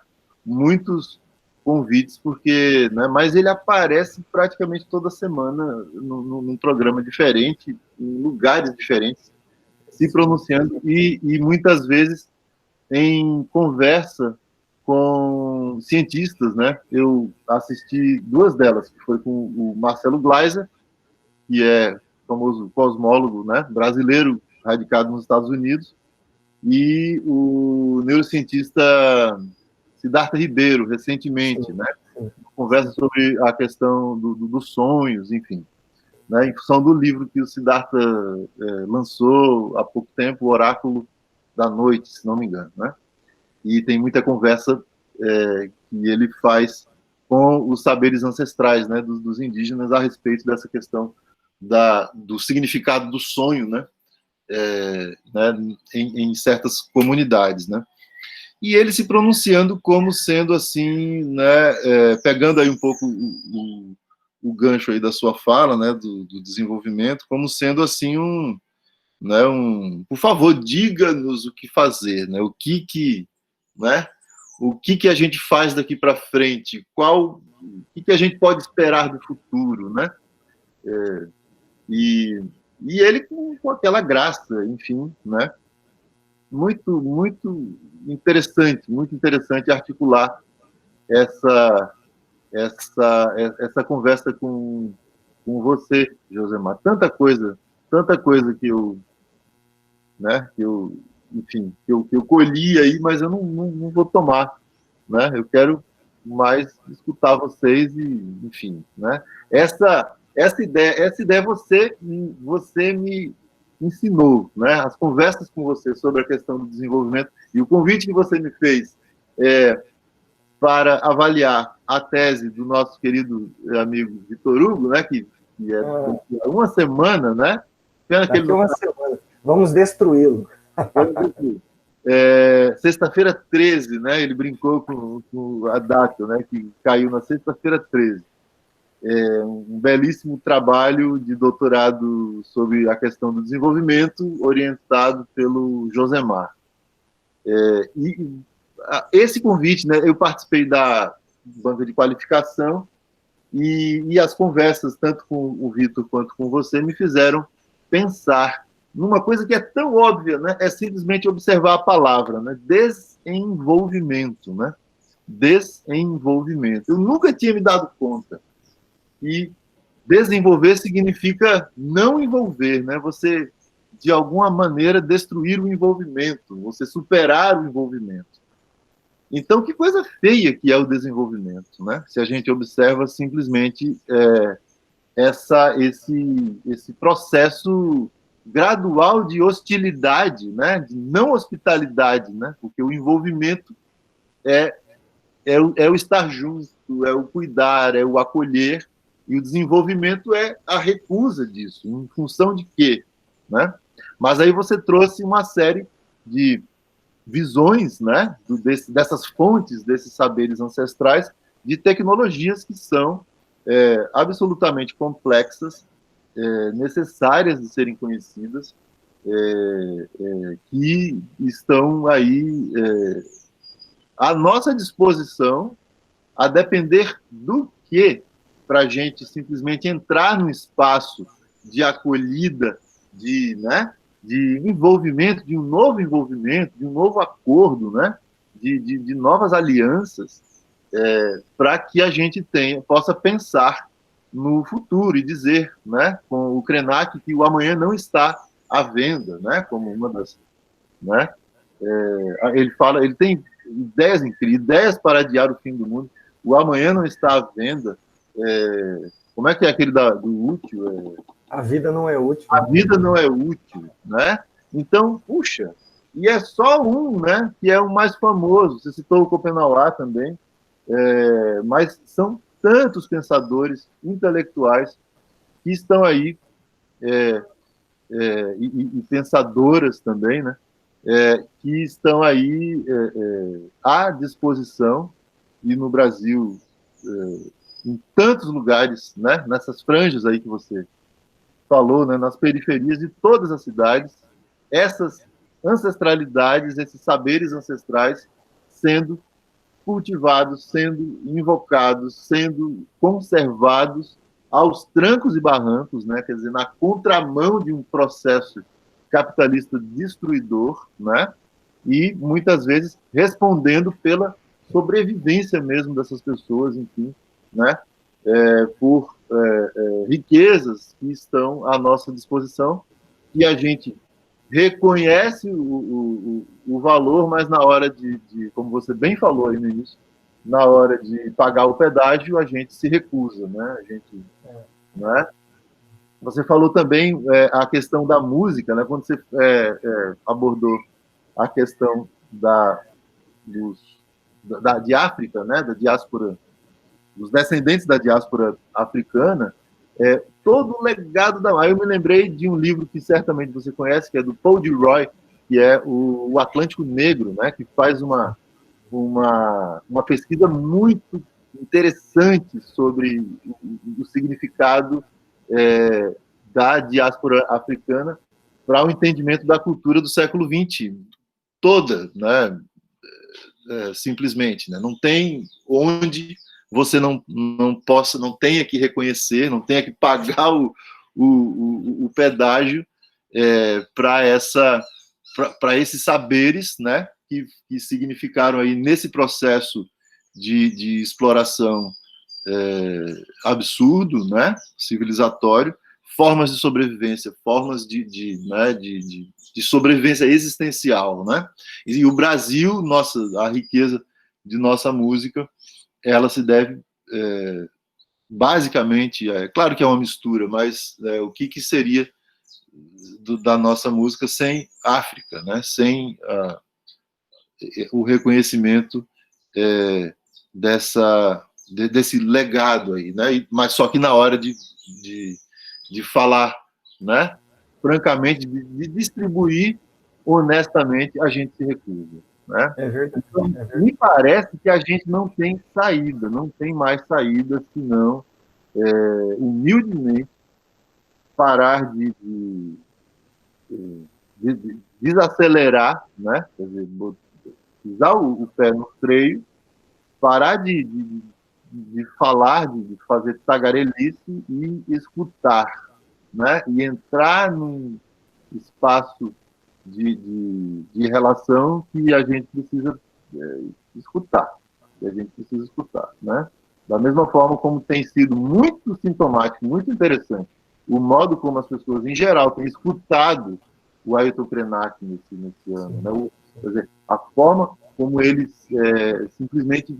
muitos convites, porque, né, mas ele aparece praticamente toda semana num programa diferente, em lugares diferentes, se pronunciando, e muitas vezes em conversa com cientistas, né? Eu assisti 2 delas, que foi com o Marcelo Gleiser, que é famoso cosmólogo, né, brasileiro, radicado nos Estados Unidos, e o neurocientista Siddhartha Ribeiro, recentemente, né, conversa sobre a questão dos sonhos, enfim, né, em função do livro que o Siddhartha lançou há pouco tempo, O Oráculo da Noite, se não me engano, né, e tem muita conversa que ele faz com os saberes ancestrais, né, dos indígenas a respeito dessa questão do significado do sonho, né, em certas comunidades, né, e ele se pronunciando como sendo assim, né, pegando aí um pouco o gancho aí da sua fala, né, do desenvolvimento, como sendo assim né, por favor, diga-nos o que fazer, né, o que a gente faz daqui para frente, o que a gente pode esperar do futuro, né? E ele com aquela graça, enfim, né? Muito, muito interessante articular essa conversa com você, Josemar. Tanta coisa que eu, né? Enfim, que eu colhi aí, mas eu não vou tomar, né? Eu quero mais escutar vocês e, enfim, né? Essa ideia você me ensinou, né? As conversas com você sobre a questão do desenvolvimento e o convite que você me fez para avaliar a tese do nosso querido amigo Vitor Hugo, né? Que é uma semana, né? Daqui uma semana. Vamos destruí-lo. Sexta-feira 13, né? Ele brincou com a data, né? Que caiu na sexta-feira 13. Um belíssimo trabalho de doutorado sobre a questão do desenvolvimento, orientado pelo Josemar. Esse convite, né? Eu participei da banca de qualificação e as conversas, tanto com o Vitor quanto com você, me fizeram pensar numa coisa que é tão óbvia, né? É simplesmente observar a palavra, né? Desenvolvimento, né? Desenvolvimento. Eu nunca tinha me dado conta. E desenvolver significa não envolver, né? Você, de alguma maneira, destruir o envolvimento, você superar o envolvimento. Então, que coisa feia que é o desenvolvimento, né? Se a gente observa simplesmente esse processo gradual de hostilidade, né? De não hospitalidade, né? Porque o envolvimento é o estar junto, é o cuidar, é o acolher, e o desenvolvimento é a recusa disso. Em função de quê? Né? Mas aí você trouxe uma série de visões, né, dessas fontes, desses saberes ancestrais, de tecnologias que são absolutamente complexas, necessárias de serem conhecidas, que estão aí à nossa disposição, a depender do que, para a gente simplesmente entrar num espaço de acolhida, de envolvimento, de um novo acordo, né? de novas alianças, para que a gente possa pensar no futuro e dizer, né, com o Krenak, que o amanhã não está à venda, né, como uma das... Né, ele tem ideias incríveis, ideias para adiar o fim do mundo. O amanhã não está à venda. Como é que é aquele do útil? A vida não é útil. A vida não é útil, né? Então, puxa, e é só um, né, que é o mais famoso. Você citou o Schopenhauer também, mas são tantos pensadores intelectuais que estão aí, e pensadoras também, né, que estão aí à disposição, e no Brasil, em tantos lugares, né, nessas franjas aí que você falou, né, nas periferias de todas as cidades, essas ancestralidades, esses saberes ancestrais sendo cultivados, sendo invocados, sendo conservados aos trancos e barrancos, né, quer dizer, na contramão de um processo capitalista destruidor, né, e muitas vezes respondendo pela sobrevivência mesmo dessas pessoas, enfim, né, por riquezas que estão à nossa disposição, e a gente reconhece o valor, mas na hora como você bem falou aí no início, na hora de pagar o pedágio, a gente se recusa, né? A gente, né? Você falou também a questão da música, né? Quando você abordou a questão de África, né? Da diáspora, dos descendentes da diáspora africana, todo o legado da... Aí eu me lembrei de um livro que certamente você conhece, que é do Paul Gilroy, que é o Atlântico Negro, né? Que faz uma pesquisa muito interessante sobre o significado da diáspora africana para o entendimento da cultura do século XX toda, né? Simplesmente, né? Não tem onde você não tenha que reconhecer, não tenha que pagar o pedágio para esses saberes, né, que significaram aí nesse processo de exploração absurdo, né, civilizatório, formas de sobrevivência, formas de sobrevivência existencial, né? E o Brasil, a riqueza de nossa música, ela se deve basicamente, claro que é uma mistura, mas o que seria da nossa música sem África, né? Sem o reconhecimento desse legado aí, né? Mas só que na hora de falar, né? Francamente, de distribuir honestamente, a gente se recusa. Né? É verdade. Então, me parece que a gente não tem saída, não tem mais saída, senão, humildemente, parar de desacelerar, né? Quer dizer, pisar o pé no freio, parar de falar, de fazer tagarelice e escutar, né? E entrar num espaço de relação que a gente precisa escutar, né? Da mesma forma como tem sido muito sintomático, muito interessante, o modo como as pessoas, em geral, têm escutado o Ailton Krenak nesse ano, né? Quer dizer, a forma como eles simplesmente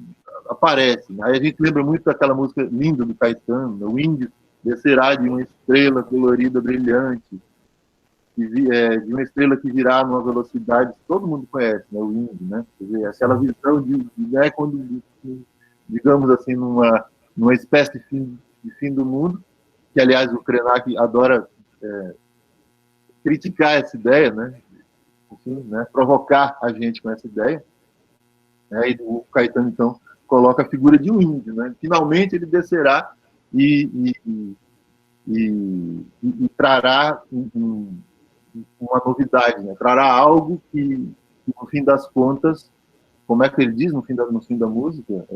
aparecem. Aí a gente lembra muito daquela música linda do Caetano, o índio descerá de uma estrela colorida, brilhante, de uma estrela que virá numa velocidade que todo mundo conhece, né? O índio, né? Quer dizer, aquela visão né, quando, digamos assim, numa espécie de fim do mundo, que, aliás, o Krenak adora criticar essa ideia, né? Enfim, né? Provocar a gente com essa ideia. Né? E o Caetano, então, coloca a figura de um índio, né? Finalmente ele descerá e trará uma novidade, né? Trará algo que, no fim das contas, como é que ele diz no fim da música?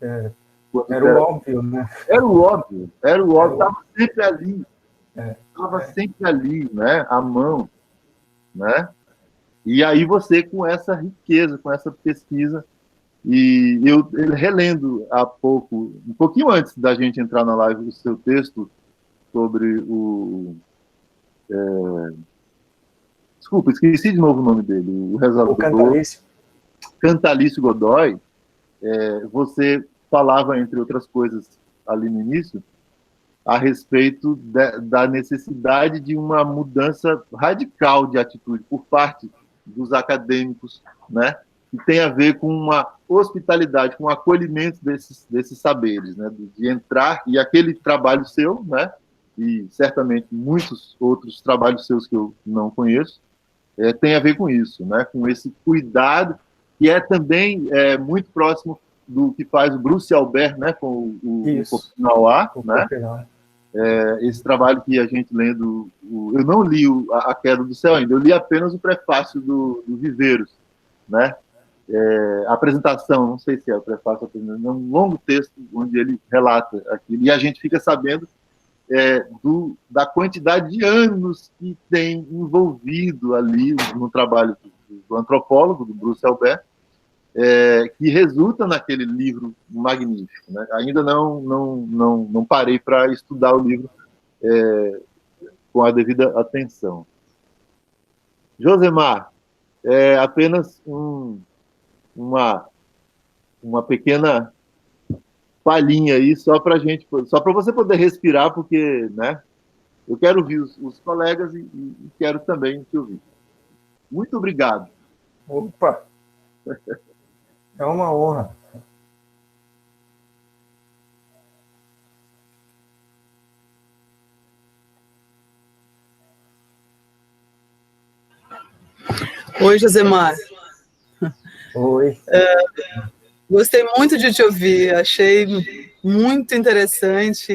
Era o óbvio, né? Era o óbvio, estava sempre ali, estava sempre ali, né? À mão, né? E aí você, com essa riqueza, com essa pesquisa, e eu relendo há pouco, um pouquinho antes da gente entrar na live, o seu texto sobre desculpa, esqueci de novo o nome dele, o rezador. Cantalício Godoy. Você falava, entre outras coisas, ali no início, a respeito da necessidade de uma mudança radical de atitude por parte dos acadêmicos, né? Que tem a ver com uma hospitalidade, com o acolhimento desses saberes, né? De entrar, e aquele trabalho seu, né? E certamente muitos outros trabalhos seus que eu não conheço, tem a ver com isso, né? Com esse cuidado, que é também muito próximo do que faz o Bruce Albert, né? Com o Popinauá, né? Esse trabalho que a gente lendo, eu não li a Queda do Céu ainda, eu li apenas o prefácio do Viveiros, né? A apresentação, não sei se é o prefácio, é um longo texto onde ele relata aquilo, e a gente fica sabendo da quantidade de anos que tem envolvido ali no trabalho do antropólogo, do Bruce Albert, que resulta naquele livro magnífico, né? Ainda não parei para estudar o livro com a devida atenção. Josemar, apenas uma pequena palhinha aí, só para você poder respirar, porque, né, eu quero ouvir os colegas e quero também te ouvir. Muito obrigado. Opa! É uma honra. Oi, Josemar. Oi. Gostei muito de te ouvir, achei muito interessante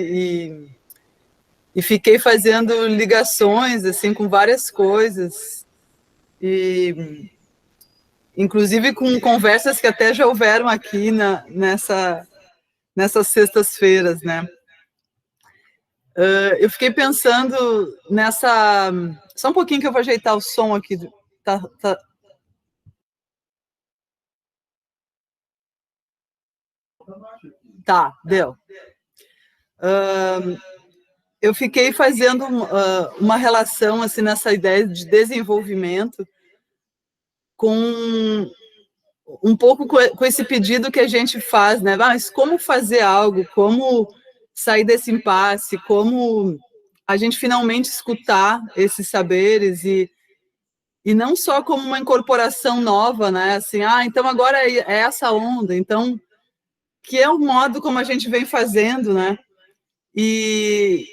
e fiquei fazendo ligações assim com várias coisas, e inclusive com conversas que até já houveram aqui nessas sextas-feiras, né? Eu fiquei pensando nessa... Só um pouquinho que eu vou ajeitar o som aqui. Tá, deu. Eu fiquei fazendo uma relação assim, nessa ideia de desenvolvimento com um pouco com esse pedido que a gente faz, né? Mas como fazer algo, como sair desse impasse, como a gente finalmente escutar esses saberes e não só como uma incorporação nova, né? Assim, então agora é essa onda, então, que é o modo como a gente vem fazendo, né? E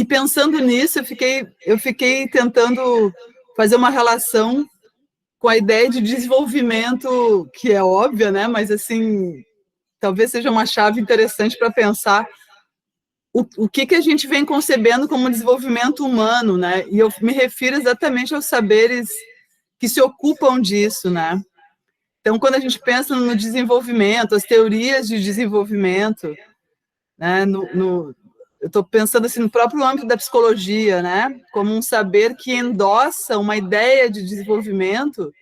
pensando nisso, eu fiquei tentando fazer uma relação com a ideia de desenvolvimento, que é óbvia, né? Mas, assim, talvez seja uma chave interessante para pensar o que a gente vem concebendo como desenvolvimento humano, né? E eu me refiro exatamente aos saberes que se ocupam disso, né? Então, quando a gente pensa no desenvolvimento, as teorias de desenvolvimento, né? Eu estou pensando assim no próprio âmbito da psicologia, né? Como um saber que endossa uma ideia de desenvolvimento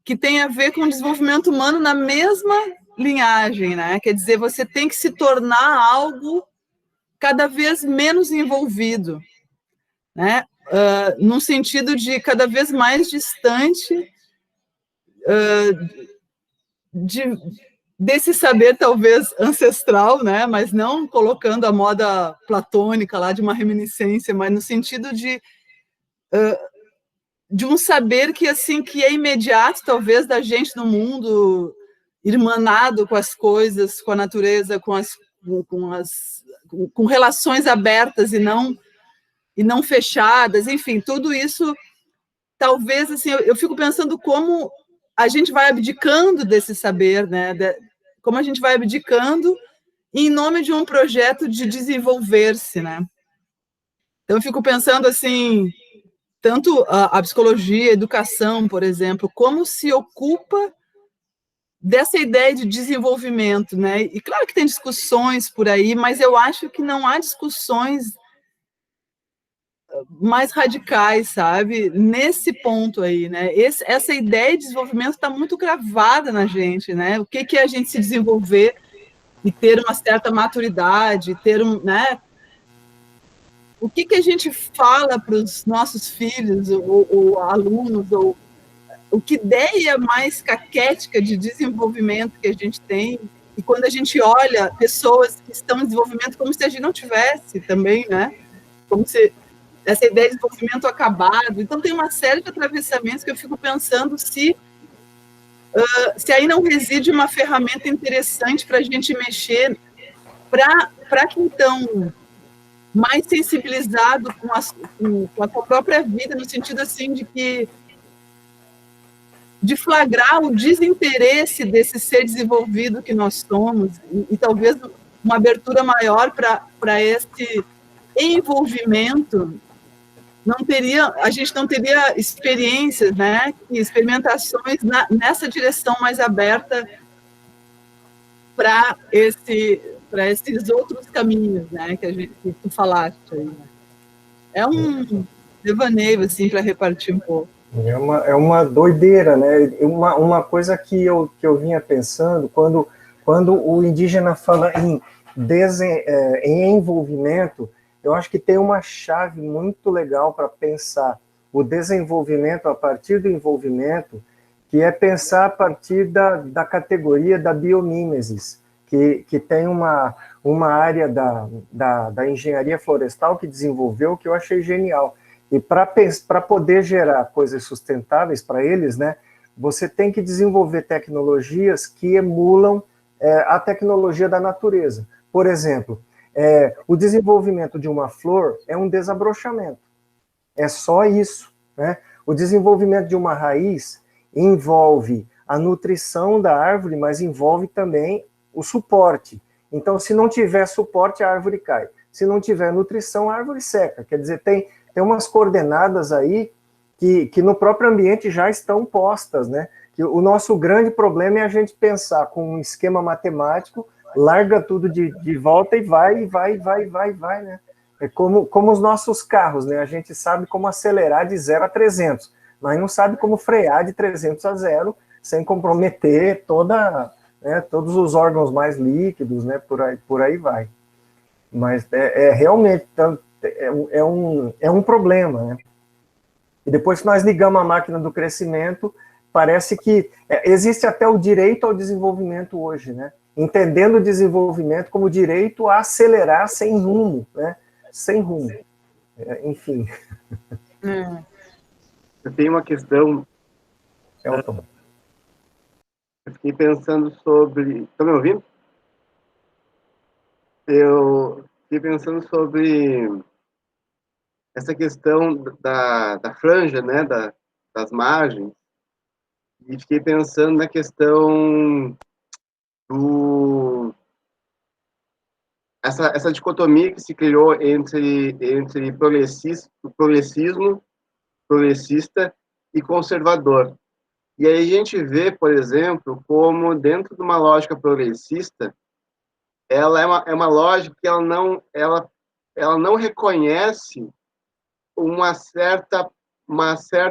que tem a ver com o desenvolvimento humano na mesma linhagem, né? Quer dizer, você tem que se tornar algo cada vez menos envolvido, né? Num sentido de cada vez mais distante desse saber talvez ancestral, né? Mas não colocando a moda platônica lá de uma reminiscência, mas no sentido de um saber que assim que é imediato talvez da gente no mundo, irmanado com as coisas, com a natureza, com relações abertas e não fechadas, enfim, tudo isso, talvez, assim, eu fico pensando como a gente vai abdicando desse saber, né, como a gente vai abdicando em nome de um projeto de desenvolver-se, né. Então, eu fico pensando, assim, tanto a psicologia, a educação, por exemplo, como se ocupa dessa ideia de desenvolvimento, né, e claro que tem discussões por aí, mas eu acho que não há discussões mais radicais, sabe? Nesse ponto aí, né? Essa ideia de desenvolvimento está muito gravada na gente, né? O que é a gente se desenvolver e ter uma certa maturidade, né? O que a gente fala para os nossos filhos ou alunos, ou o que ideia mais caquética de desenvolvimento que a gente tem, e quando a gente olha pessoas que estão em desenvolvimento como se a gente não tivesse também, né? Como se essa ideia de desenvolvimento acabado. Então, tem uma série de atravessamentos que eu fico pensando se aí não reside uma ferramenta interessante para a gente mexer, para que, então, mais sensibilizado com a sua própria vida, no sentido, assim, de flagrar o desinteresse desse ser desenvolvido que nós somos, e talvez uma abertura maior para esse envolvimento. A gente não teria experiências, né, experimentações nessa direção mais aberta para esses outros caminhos, né, que tu falaste aí, né? É um devaneio, assim, para repartir um pouco. É uma doideira, né? Uma coisa que eu vinha pensando, quando o indígena fala em envolvimento, eu acho que tem uma chave muito legal para pensar o desenvolvimento a partir do envolvimento, que é pensar a partir da categoria da biomímesis, que tem uma área da engenharia florestal que desenvolveu, que eu achei genial. E para poder gerar coisas sustentáveis para eles, né, você tem que desenvolver tecnologias que emulam a tecnologia da natureza. Por exemplo, o desenvolvimento de uma flor é um desabrochamento. É só isso, né? O desenvolvimento de uma raiz envolve a nutrição da árvore, mas envolve também o suporte. Então, se não tiver suporte, a árvore cai. Se não tiver nutrição, a árvore seca. Quer dizer, tem umas coordenadas aí que no próprio ambiente já estão postas, né? Que o nosso grande problema é a gente pensar com um esquema matemático, larga tudo de volta e vai, né? É como os nossos carros, né? A gente sabe como acelerar de 0 a 300, mas não sabe como frear de 300 a 0 sem comprometer todos os órgãos mais líquidos, né? Por aí vai. Mas realmente é um problema, né? E depois que nós ligamos a máquina do crescimento, parece que existe até o direito ao desenvolvimento hoje, né? Entendendo o desenvolvimento como direito a acelerar sem rumo, né? Sem rumo. Enfim. Eu tenho uma questão. Elton. Eu fiquei pensando sobre... Estão me ouvindo? Eu fiquei pensando sobre essa questão da franja, né, das margens, e fiquei pensando na questão essa dicotomia que se criou entre progressista e conservador. E aí a gente vê, por exemplo, como dentro de uma lógica progressista, ela é uma lógica que ela não reconhece uma certa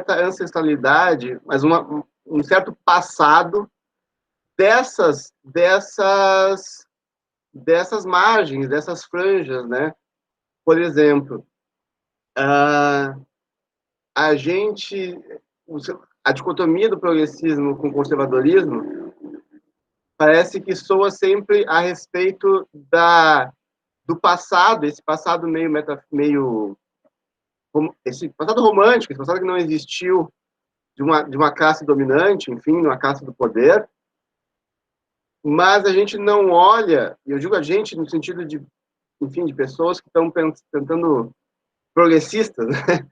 ancestralidade, mas um certo passado dessas margens, dessas franjas, né? Por exemplo, a gente, a dicotomia do progressismo com o conservadorismo parece que soa sempre a respeito do passado, esse passado esse passado romântico, esse passado que não existiu de uma classe dominante, enfim, de uma classe do poder, mas a gente não olha, e eu digo a gente no sentido de, enfim, de pessoas que estão tentando progressistas, né?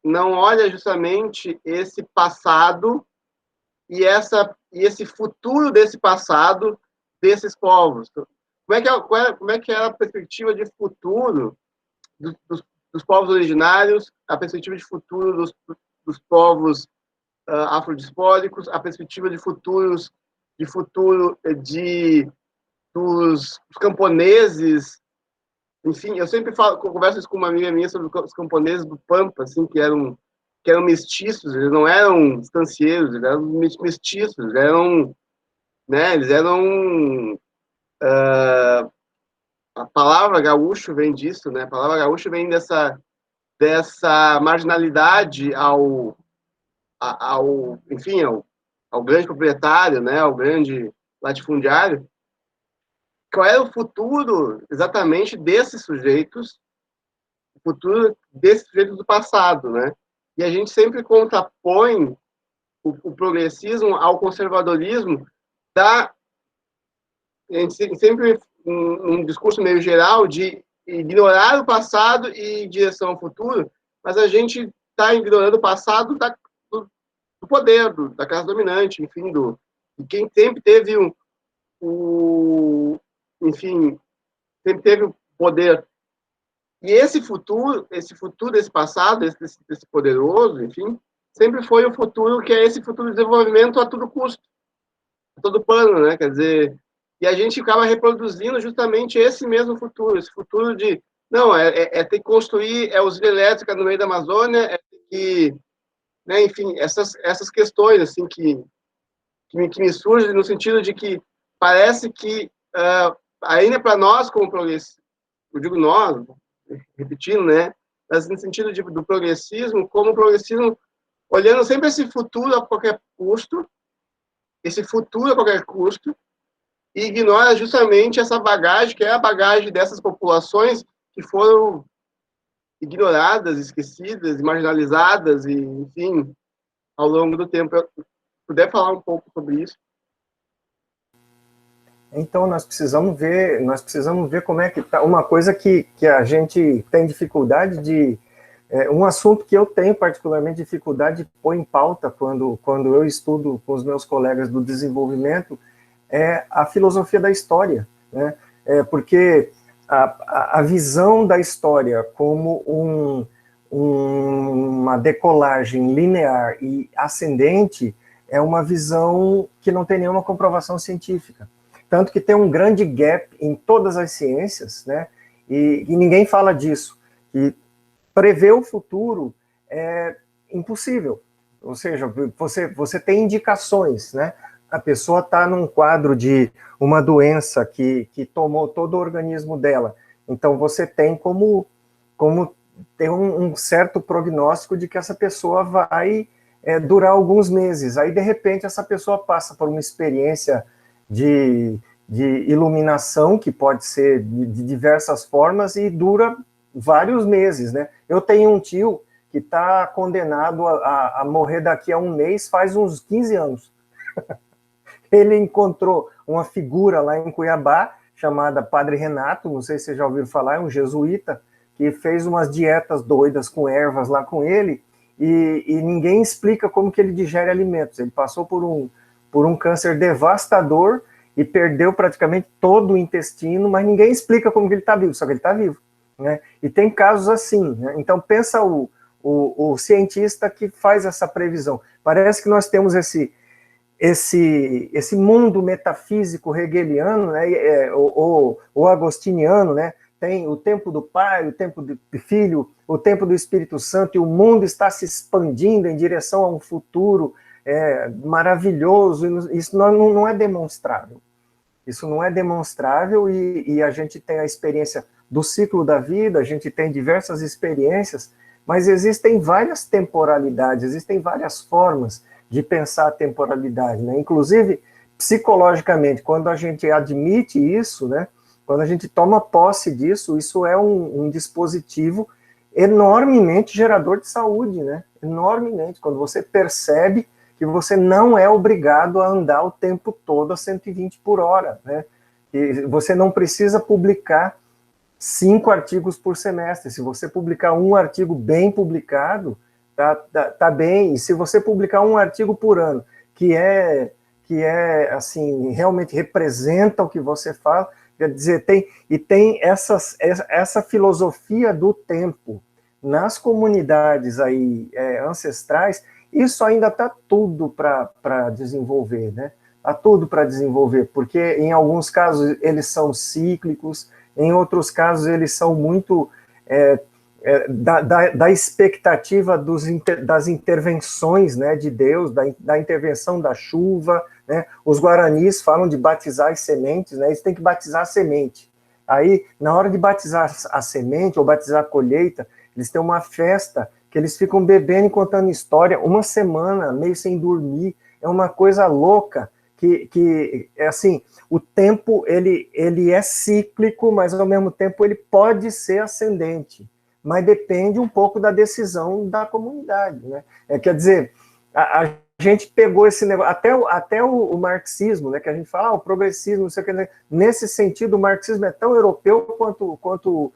Não olha justamente esse passado e esse futuro desse passado desses povos. Como é que era a perspectiva de futuro dos povos originários, a perspectiva de futuro dos povos afrodispóricos, a perspectiva de futuro dos camponeses. Enfim, eu sempre converso isso com uma amiga minha sobre os camponeses do Pampa, assim, que eram mestiços, eles não eram estancieiros, eles eram mestiços, eles eram a palavra gaúcho vem disso, né? A palavra gaúcho vem dessa marginalidade enfim, ao grande proprietário, né? Ao grande latifundiário. Qual é o futuro exatamente desses sujeitos, o futuro desses sujeitos do passado, né? E a gente sempre contrapõe o progressismo ao conservadorismo sempre um discurso meio geral de ignorar o passado e ir em direção ao futuro, mas a gente está ignorando o passado do poder, da classe dominante, enfim, de quem sempre teve enfim, sempre teve o poder. E esse futuro desse passado, desse poderoso, enfim, sempre foi o futuro que é esse futuro de desenvolvimento a todo custo, a todo pano, né? Quer dizer, e a gente acaba reproduzindo justamente esse mesmo futuro, esse futuro de, não, ter que construir usina elétrica no meio da Amazônia, ter que, né, enfim, essas questões, assim, que me surgem no sentido de que parece que, ainda para nós, como progressistas, eu digo nós, repetindo, né, mas no sentido do progressismo, como progressismo, olhando sempre esse futuro a qualquer custo, e ignora justamente essa bagagem, que é a bagagem dessas populações que foram ignoradas, esquecidas, marginalizadas, e, enfim, ao longo do tempo. Se puder falar um pouco sobre isso. Então, nós precisamos ver como é que está. Uma coisa que a gente tem dificuldade de... um assunto que eu tenho particularmente dificuldade de pôr em pauta quando eu estudo com os meus colegas do desenvolvimento é a filosofia da história, né? Porque a visão da história como uma decolagem linear e ascendente é uma visão que não tem nenhuma comprovação científica. Tanto que tem um grande gap em todas as ciências, né? E ninguém fala disso. E prever o futuro é impossível. Ou seja, você tem indicações, né? A pessoa está num quadro de uma doença que tomou todo o organismo dela. Então, você tem como ter um certo prognóstico de que essa pessoa vai durar alguns meses. Aí, de repente, essa pessoa passa por uma experiência de iluminação, que pode ser de diversas formas, e dura vários meses, né? Eu tenho um tio que está condenado a morrer daqui a um mês, faz uns 15 anos. Ele encontrou uma figura lá em Cuiabá, chamada Padre Renato, não sei se vocês já ouviram falar, é um jesuíta, que fez umas dietas doidas com ervas lá com ele, e ninguém explica como que ele digere alimentos. Ele passou por um câncer devastador e perdeu praticamente todo o intestino, mas ninguém explica como que ele está vivo, só que ele está vivo, né? E tem casos assim, né? Então pensa o cientista que faz essa previsão. Parece que nós temos esse mundo metafísico hegeliano, né, ou agostiniano, né? Tem o tempo do Pai, o tempo do Filho, o tempo do Espírito Santo, e o mundo está se expandindo em direção a um futuro maravilhoso. Isso não é demonstrável. Isso não é demonstrável, e a gente tem a experiência do ciclo da vida, a gente tem diversas experiências, mas existem várias temporalidades, existem várias formas de pensar a temporalidade, né? Inclusive, psicologicamente, quando a gente admite isso, né? Quando a gente toma posse disso, isso é um dispositivo enormemente gerador de saúde, né? Enormemente. Quando você percebe que você não é obrigado a andar o tempo todo a 120 por hora, né? E você não precisa publicar 5 artigos por semestre. Se você publicar um artigo bem publicado, tá bem. E se você publicar um artigo por ano, que é assim, realmente representa o que você fala, quer dizer, tem essa filosofia do tempo nas comunidades aí ancestrais. Isso ainda está tudo para desenvolver, né? Está tudo para desenvolver, porque em alguns casos eles são cíclicos, em outros casos eles são muito da expectativa das intervenções, né, de Deus, da intervenção da chuva, né? Os guaranis falam de batizar as sementes, né? Eles têm que batizar a semente. Aí, na hora de batizar a semente ou batizar a colheita, eles têm uma festa que eles ficam bebendo e contando história uma semana, meio sem dormir. É uma coisa louca, que é assim, o tempo ele é cíclico, mas ao mesmo tempo ele pode ser ascendente, mas depende um pouco da decisão da comunidade, né? Quer dizer, a gente pegou esse negócio, até o marxismo, né, que a gente fala, o progressismo, não sei o que, né? Nesse sentido, o marxismo é tão europeu quanto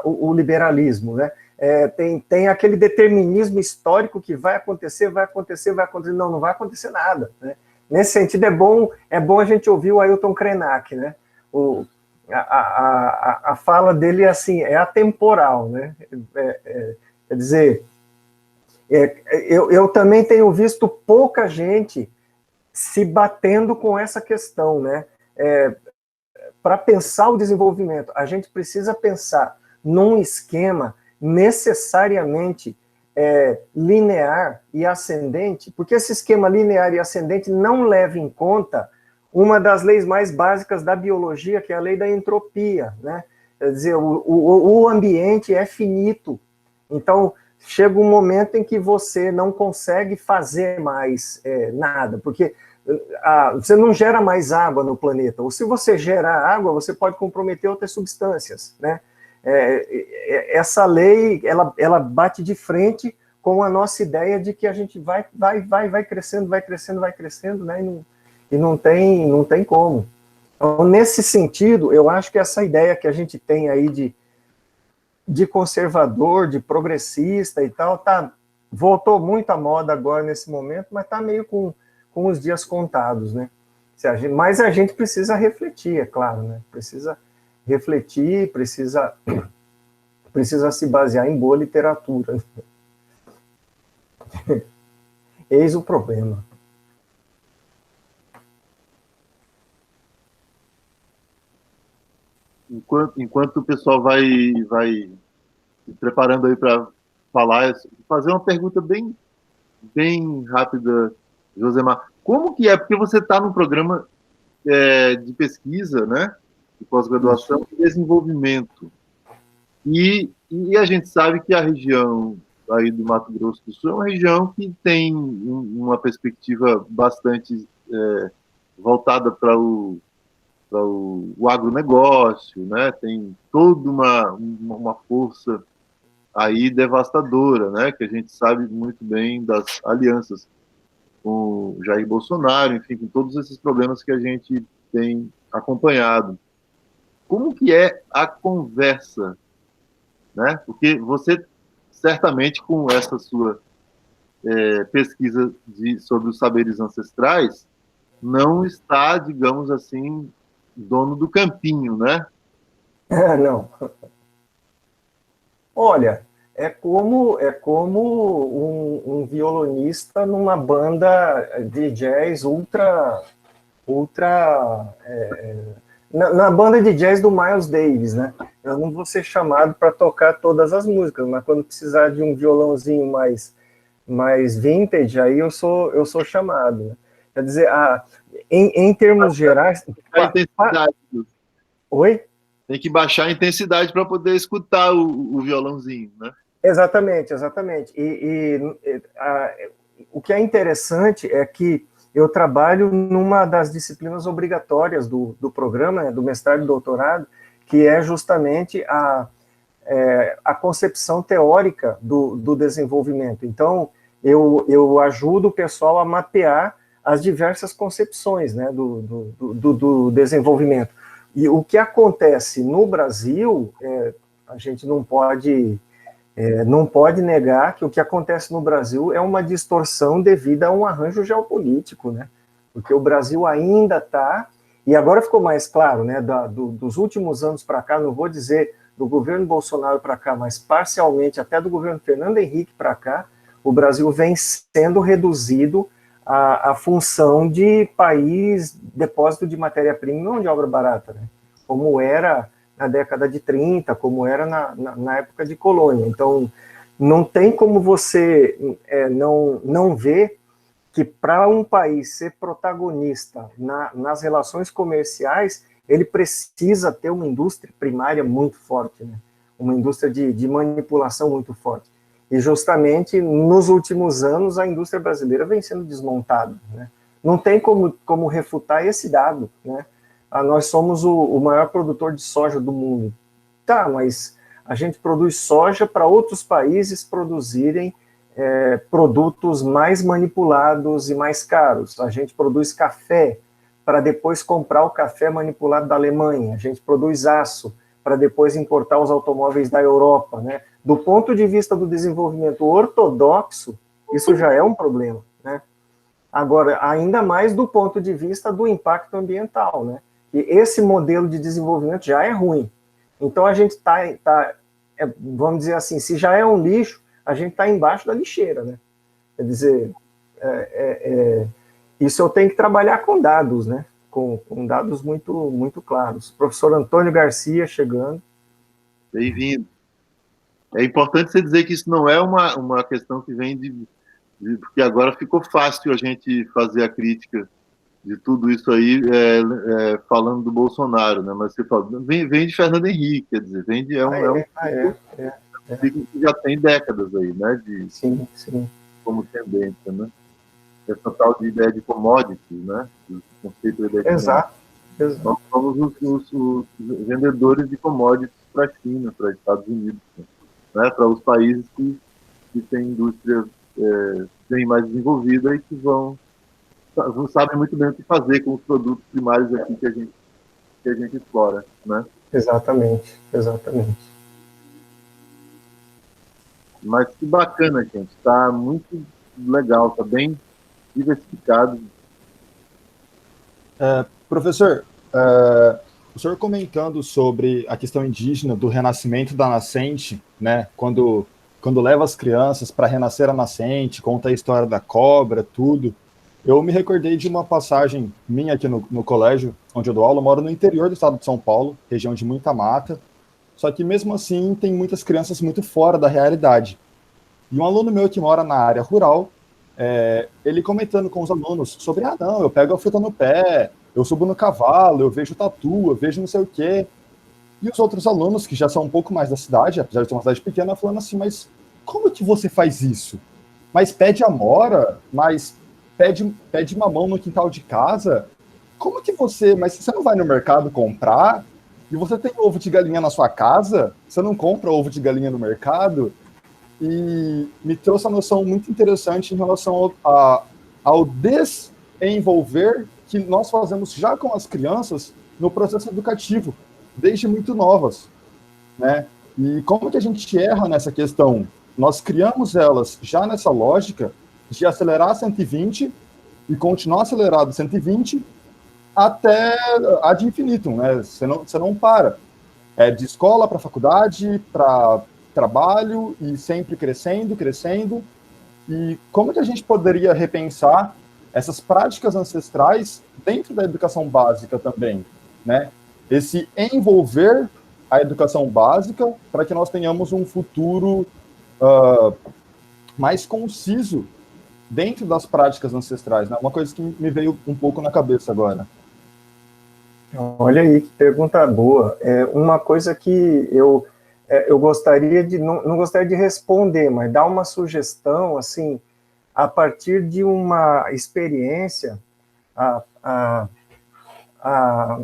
o liberalismo, né? Tem aquele determinismo histórico que vai acontecer, não vai acontecer nada, né? Nesse sentido, é bom a gente ouvir o Ailton Krenak, né? A fala dele assim, é atemporal, né? Quer dizer, eu também tenho visto pouca gente se batendo com essa questão, né? Para pensar o desenvolvimento, a gente precisa pensar num esquema necessariamente linear e ascendente, porque esse esquema linear e ascendente não leva em conta uma das leis mais básicas da biologia, que é a lei da entropia, né? Quer dizer, o ambiente é finito, então chega um momento em que você não consegue fazer mais nada, porque você não gera mais água no planeta, ou se você gerar água, você pode comprometer outras substâncias, né? Essa lei, ela bate de frente com a nossa ideia de que a gente vai crescendo, né? E não tem como. Então, nesse sentido, eu acho que essa ideia que a gente tem aí de conservador, de progressista e tal, voltou muito à moda agora nesse momento, mas está meio com os dias contados, né? Mas a gente precisa refletir, é claro, né? Precisa refletir, precisa se basear em boa literatura. Eis o problema. Enquanto o pessoal vai se preparando aí para falar, fazer uma pergunta bem rápida, Josemar. Como que é? Porque você está num programa de pesquisa, né? De pós-graduação e desenvolvimento. E a gente sabe que a região aí do Mato Grosso do Sul é uma região que tem uma perspectiva bastante voltada para o agronegócio, né? Tem toda uma força aí devastadora, né? Que a gente sabe muito bem das alianças com Jair Bolsonaro, enfim, com todos esses problemas que a gente tem acompanhado. Como que é a conversa né? Porque você, certamente, com essa sua pesquisa sobre os saberes ancestrais, não está, digamos assim, dono do campinho, né? Não. Olha, é como um violonista numa banda de jazz na banda de jazz do Miles Davis, né? Eu não vou ser chamado para tocar todas as músicas, mas quando precisar de um violãozinho mais vintage, aí eu sou chamado, né? Quer dizer, em termos gerais... A intensidade. Oi? Tem que baixar a intensidade para poder escutar o violãozinho, né? Exatamente. O que é interessante é que eu trabalho numa das disciplinas obrigatórias do programa, né, do mestrado e doutorado, que é justamente a concepção teórica do desenvolvimento. Então, eu ajudo o pessoal a mapear as diversas concepções, né, do desenvolvimento. E o que acontece no Brasil, a gente não pode negar que o que acontece no Brasil é uma distorção devida a um arranjo geopolítico, né? Porque o Brasil ainda está, e agora ficou mais claro, né, dos últimos anos para cá, não vou dizer do governo Bolsonaro para cá, mas parcialmente até do governo Fernando Henrique para cá, o Brasil vem sendo reduzido à função de país depósito de matéria-prima e mão de obra barata, né? Como era na década de 30, como era na época de colônia. Então, não tem como você não ver que para um país ser protagonista nas relações comerciais, ele precisa ter uma indústria primária muito forte, né? Uma indústria de manipulação muito forte. E justamente nos últimos anos a indústria brasileira vem sendo desmontada, né? Não tem como refutar esse dado, né? Nós somos o maior produtor de soja do mundo. Tá, mas a gente produz soja para outros países produzirem produtos mais manipulados e mais caros. A gente produz café para depois comprar o café manipulado da Alemanha. A gente produz aço para depois importar os automóveis da Europa, né? Do ponto de vista do desenvolvimento ortodoxo, isso já é um problema, né? Agora, ainda mais do ponto de vista do impacto ambiental, né? E esse modelo de desenvolvimento já é ruim. Então, a gente vamos dizer assim, se já é um lixo, a gente está embaixo da lixeira, né? Quer dizer, isso eu tenho que trabalhar com dados, né? Com dados muito, muito claros. Professor Antônio Garcia chegando. Bem-vindo. É importante você dizer que isso não é uma questão que vem porque agora ficou fácil a gente fazer a crítica de tudo isso aí falando do Bolsonaro, né? Mas você fala, vem de Fernando Henrique, quer dizer, vem de que já tem décadas aí, né? Sim. Como tendência, né? Essa tal de ideia de commodity, né? O conceito da ideia Exato. Nós somos os vendedores de commodities para a China, para os Estados Unidos, né? Para os países que têm indústria bem mais desenvolvida e que sabem muito bem o que fazer com os produtos primários aqui que a gente explora, né? Exatamente. Mas que bacana, gente. Está muito legal, está bem diversificado. Professor, o senhor comentando sobre a questão indígena do renascimento da nascente, né? Quando leva as crianças para renascer a nascente, conta a história da cobra, tudo. Eu me recordei de uma passagem minha aqui no colégio, onde eu dou aula. Eu moro no interior do estado de São Paulo, região de muita mata. Só que mesmo assim tem muitas crianças muito fora da realidade. E um aluno meu que mora na área rural, ele comentando com os alunos sobre, não, eu pego a fruta no pé, eu subo no cavalo, eu vejo tatu, eu vejo não sei o quê. E os outros alunos, que já são um pouco mais da cidade, apesar de ser uma cidade pequena, falando assim, mas como que você faz isso? Mas pede amora, mas pede mamão no quintal de casa? Como que mas você não vai no mercado comprar? E você tem ovo de galinha na sua casa? Você não compra ovo de galinha no mercado? E me trouxe uma noção muito interessante em relação ao desenvolver que nós fazemos já com as crianças no processo educativo, desde muito novas, né? E como que a gente erra nessa questão? Nós criamos elas já nessa lógica de acelerar 120 e continuar acelerado 120 até ad infinitum, né? Você não para. É de escola para faculdade, para trabalho, e sempre crescendo, crescendo. E como que a gente poderia repensar essas práticas ancestrais dentro da educação básica também, né? Esse envolver a educação básica para que nós tenhamos um futuro mais conciso dentro das práticas ancestrais, né? Uma coisa que me veio um pouco na cabeça agora. Olha aí, que pergunta boa. É uma coisa que eu gostaria de, não gostaria de responder, mas dar uma sugestão, assim, a partir de uma experiência. A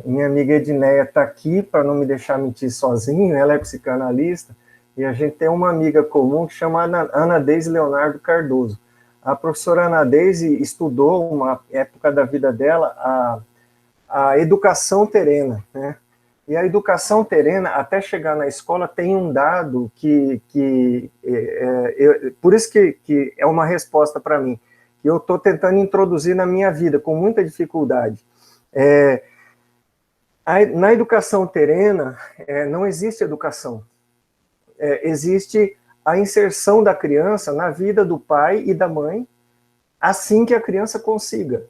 minha amiga Edneia está aqui, para não me deixar mentir sozinho, ela é psicanalista, e a gente tem uma amiga comum que chama Ana Deise Leonardo Cardoso. A professora Ana Deise estudou, uma época da vida dela, a educação terrena, né? E a educação terrena, até chegar na escola, tem um dado por isso que é uma resposta para mim, que eu estou tentando introduzir na minha vida, com muita dificuldade. Na educação terrena, não existe educação. Existe a inserção da criança na vida do pai e da mãe, assim que a criança consiga.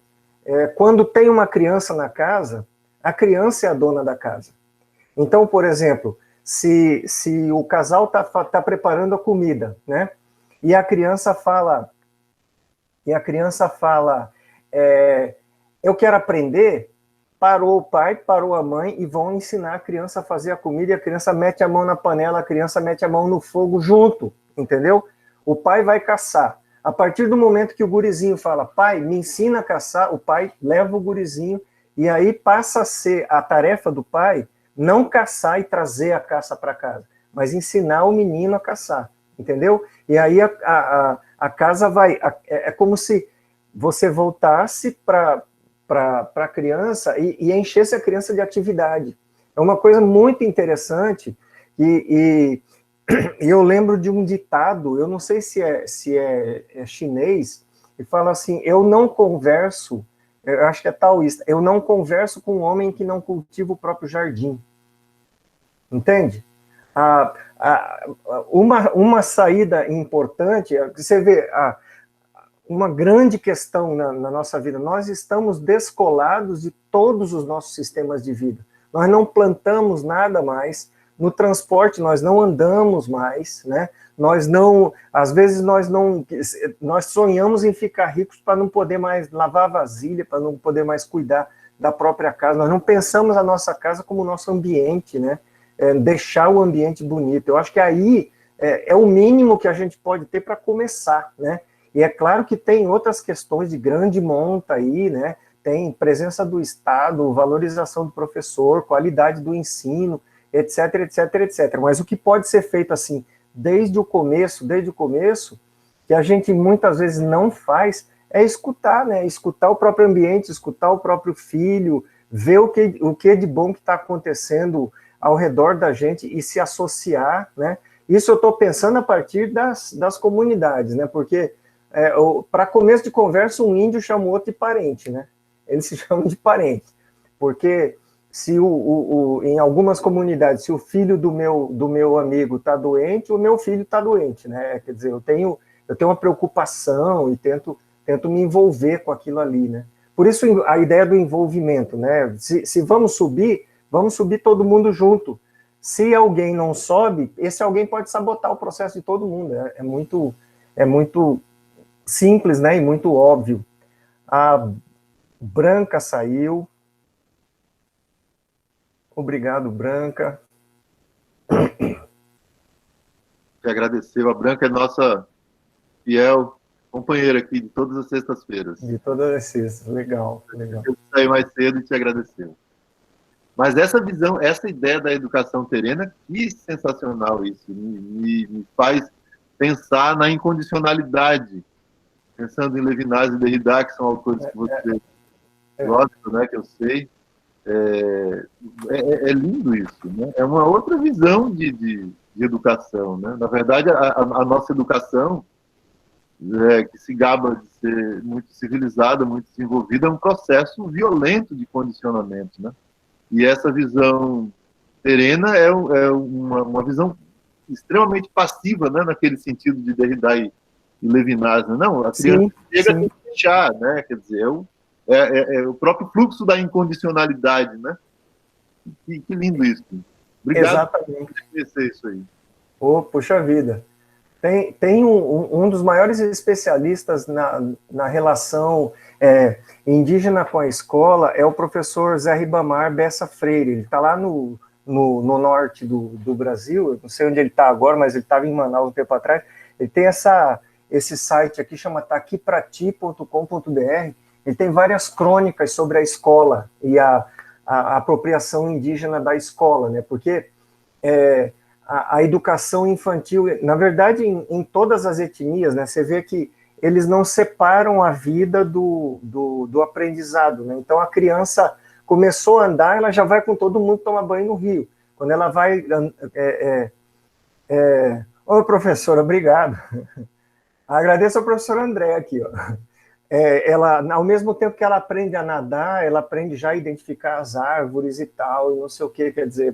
Quando tem uma criança na casa, a criança é a dona da casa. Então, por exemplo, se o casal tá preparando a comida, né? E a criança fala, eu quero aprender, parou o pai, parou a mãe e vão ensinar a criança a fazer a comida, e a criança mete a mão na panela, a criança mete a mão no fogo junto, entendeu? O pai vai caçar. A partir do momento que o gurizinho fala, pai, me ensina a caçar, o pai leva o gurizinho, e aí passa a ser a tarefa do pai não caçar e trazer a caça para casa, mas ensinar o menino a caçar, entendeu? E aí a casa vai... É como se você voltasse para a criança e enchesse a criança de atividade. É uma coisa muito interessante, e eu lembro de um ditado, eu não sei se é chinês, que fala assim, eu não converso, eu acho que é taoísta, eu não converso com um homem que não cultiva o próprio jardim. Entende? Uma saída importante, você vê, uma grande questão na nossa vida, nós estamos descolados de todos os nossos sistemas de vida. Nós não plantamos nada mais, no transporte nós não andamos mais, né? Às vezes nós sonhamos em ficar ricos para não poder mais lavar a vasilha, para não poder mais cuidar da própria casa. Nós não pensamos a nossa casa como nosso ambiente, né? Deixar o ambiente bonito. Eu acho que aí é o mínimo que a gente pode ter para começar, né? E é claro que tem outras questões de grande monta aí, né? Tem presença do Estado, valorização do professor, qualidade do ensino, etc, etc, etc. Mas o que pode ser feito assim, desde o começo, que a gente muitas vezes não faz, é escutar, né? Escutar o próprio ambiente, escutar o próprio filho, ver o que de bom que está acontecendo ao redor da gente e se associar, né? Isso eu estou pensando a partir das comunidades, né? Porque, para começo de conversa, um índio chama o outro de parente, né? Eles se chamam de parente. Porque se em algumas comunidades, se o filho do meu amigo está doente, o meu filho está doente, né? Quer dizer, eu tenho uma preocupação e tento me envolver com aquilo ali, né? Por isso a ideia do envolvimento, né? Se vamos subir todo mundo junto. Se alguém não sobe, esse alguém pode sabotar o processo de todo mundo. É muito simples, né? E muito óbvio. A Branca saiu. Obrigado, Branca. Te agradeceu. A Branca é nossa fiel companheira aqui de todas as sextas-feiras. De todas as sextas. Legal. Eu saí mais cedo e te agradeceu. Mas essa visão, essa ideia da educação terrena, que sensacional isso. Me faz pensar na incondicionalidade. Pensando em Levinas e Derrida, que são autores que você gosta, né, que eu sei. É lindo isso, né? É uma outra visão de de educação, né? Na verdade, a nossa educação, que se gaba de ser muito civilizada, muito desenvolvida, é um processo violento de condicionamento, né? E essa visão serena é uma visão extremamente passiva, né? Naquele sentido de Derrida e Levinas, né? Não, a criança chega a deixar, né? Quer dizer, é o próprio fluxo da incondicionalidade, né? Que lindo isso. Obrigado. Exatamente. Por conhecer isso aí. Oh, puxa vida. Tem um dos maiores especialistas na relação indígena com a escola, é o professor Zé Ribamar Bessa Freire. Ele está lá no norte do Brasil, eu não sei onde ele está agora, mas ele estava em Manaus um tempo atrás. Ele tem esse site aqui, chama taquiprati.com.br. Ele tem várias crônicas sobre a escola e a apropriação indígena da escola, né? Porque a educação infantil, na verdade, em todas as etnias, né? Você vê que eles não separam a vida do aprendizado, né? Então, a criança começou a andar, ela já vai com todo mundo tomar banho no rio. Quando ela vai... Ô, professora, obrigado. Agradeço ao professor André aqui, ó. Ela, ao mesmo tempo que ela aprende a nadar, ela aprende já a identificar as árvores e tal, e não sei o que, quer dizer,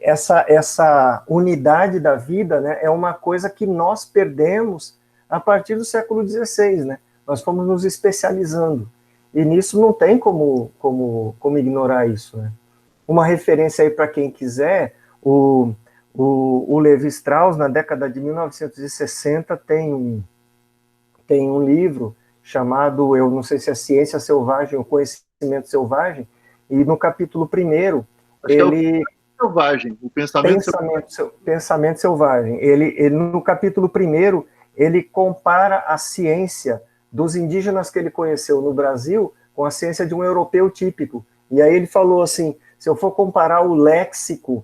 essa unidade da vida, né, é uma coisa que nós perdemos a partir do século XVI, né? Nós fomos nos especializando, e nisso não tem como ignorar isso, né? Uma referência aí para quem quiser, o Levi Strauss, na década de 1960, tem um livro chamado, eu não sei se é Ciência Selvagem ou Conhecimento Selvagem, e no capítulo 1º, ele... Selvagem, o pensamento selvagem. Ele, no capítulo 1º, ele compara a ciência dos indígenas que ele conheceu no Brasil com a ciência de um europeu típico. E aí ele falou assim, se eu for comparar o léxico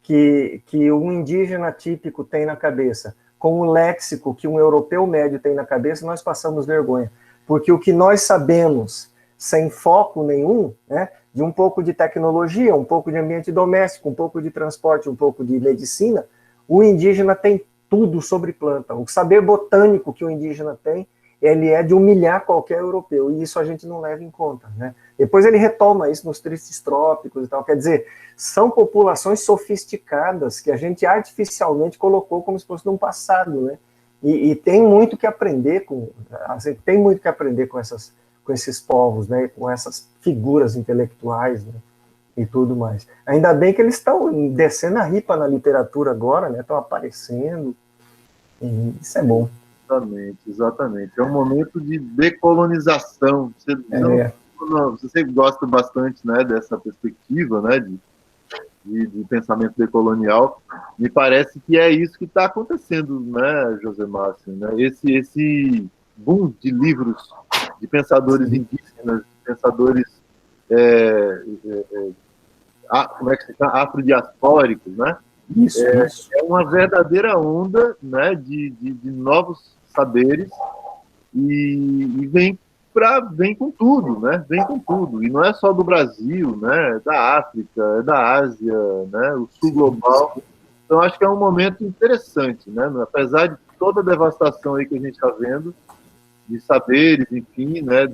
que um indígena típico tem na cabeça com o léxico que um europeu médio tem na cabeça, nós passamos vergonha. Porque o que nós sabemos, sem foco nenhum, né, de um pouco de tecnologia, um pouco de ambiente doméstico, um pouco de transporte, um pouco de medicina, o indígena tem tudo sobre planta. O saber botânico que o indígena tem, ele é de humilhar qualquer europeu, e isso a gente não leva em conta, né? Depois ele retoma isso nos tristes trópicos e tal, quer dizer, são populações sofisticadas que a gente artificialmente colocou como se fosse de um passado, né? E tem muito que aprender com esses povos, né? Com essas figuras intelectuais, né? E tudo mais. Ainda bem que eles estão descendo a ripa na literatura agora, né? Estão aparecendo, e isso é bom. Exatamente. É um momento de decolonização. Você gosta bastante, né, dessa perspectiva, né, de pensamento decolonial. Me parece que é isso que está acontecendo, né, José Márcio? Né? Esse boom de livros de pensadores indígenas, de pensadores como é que se chama? Afrodiaspóricos, né? Isso. É uma verdadeira onda, né, de novos saberes e vem com tudo, né? Vem com tudo. E não é só do Brasil, né? É da África, é da Ásia, né? O sul global. Então, acho que é um momento interessante, né? Apesar de toda a devastação aí que a gente está vendo, de saberes, enfim, né?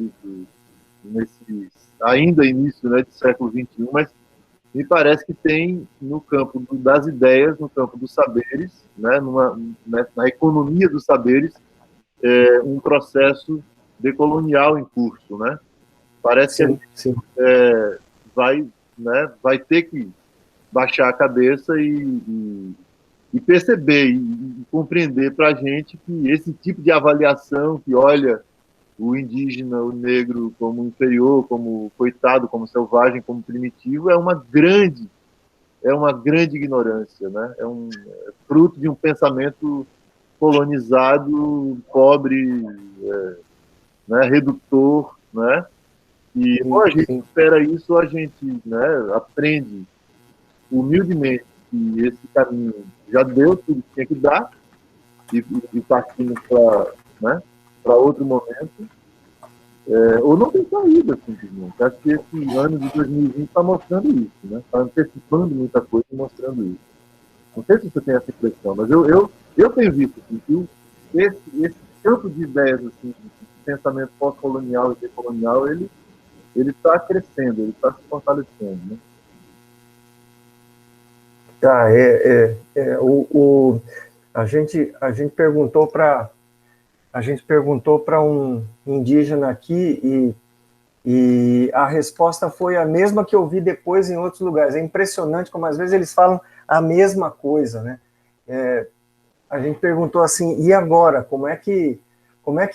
Nesse ainda início, né, do século XXI, mas me parece que tem no campo das ideias, no campo dos saberes, né, na economia dos saberes, um processo decolonial em curso, né? Parece que a gente vai ter que baixar a cabeça e perceber e compreender para a gente que esse tipo de avaliação que olha o indígena, o negro como inferior, como coitado, como selvagem, como primitivo, é uma grande ignorância, né? É fruto de um pensamento colonizado, pobre, né, redutor, né? E ou a gente espera isso, ou a gente, né, aprende humildemente que esse caminho já deu tudo que tinha que dar e partimos para, né, para outro momento, ou não tem saída, simplesmente. Acho que esse ano de 2020 está mostrando isso, né? Está antecipando muita coisa e mostrando isso. Não sei se você tem essa impressão, mas eu tenho visto assim, que esse campo de ideias, assim, de pensamento pós-colonial e decolonial, ele está crescendo, ele está se fortalecendo, né? Tá, a gente perguntou para um indígena aqui e a resposta foi a mesma que eu vi depois em outros lugares. É impressionante como às vezes eles falam a mesma coisa, né? A gente perguntou assim, e agora? Como é que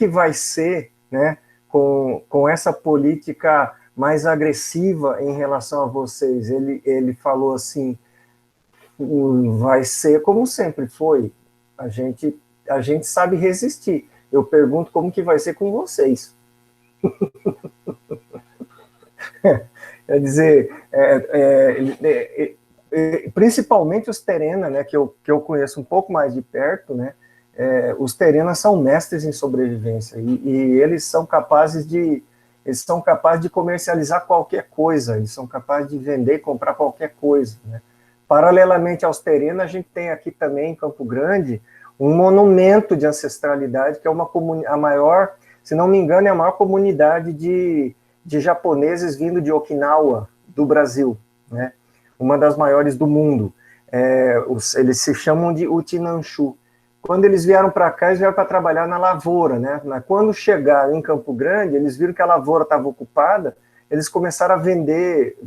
vai ser, né, com essa política mais agressiva em relação a vocês? Ele falou assim, vai ser como sempre foi. A gente sabe resistir. Eu pergunto como que vai ser com vocês. Quer dizer, principalmente os Terena, né, que eu conheço um pouco mais de perto, né, os Terena são mestres em sobrevivência e eles são capazes de comercializar qualquer coisa, eles são capazes de vender e comprar qualquer coisa, né. Paralelamente aos Terena, a gente tem aqui também em Campo Grande um monumento de ancestralidade que é a maior, se não me engano, é a maior comunidade de japoneses vindo de Okinawa, do Brasil, né? Uma das maiores do mundo. Eles se chamam de Uchinanshu. Quando eles vieram para cá, eles vieram para trabalhar na lavoura, né? Quando chegaram em Campo Grande, eles viram que a lavoura estava ocupada, eles começaram a vender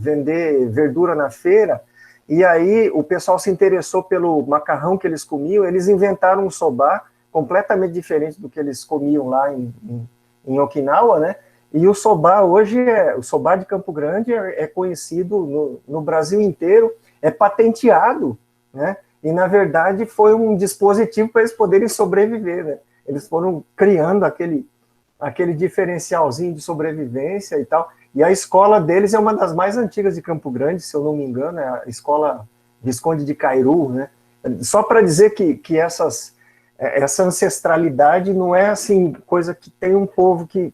verdura na feira, e aí o pessoal se interessou pelo macarrão que eles comiam, eles inventaram um sobá completamente diferente do que eles comiam lá em Okinawa, né? E o sobá hoje, o sobá de Campo Grande é conhecido no Brasil inteiro, é patenteado, né? E, na verdade, foi um dispositivo para eles poderem sobreviver, né? Eles foram criando aquele diferencialzinho de sobrevivência e tal. E a escola deles é uma das mais antigas de Campo Grande, se eu não me engano, é a escola Visconde de Cairu, né? Só para dizer que essa ancestralidade não é assim coisa que tem um povo que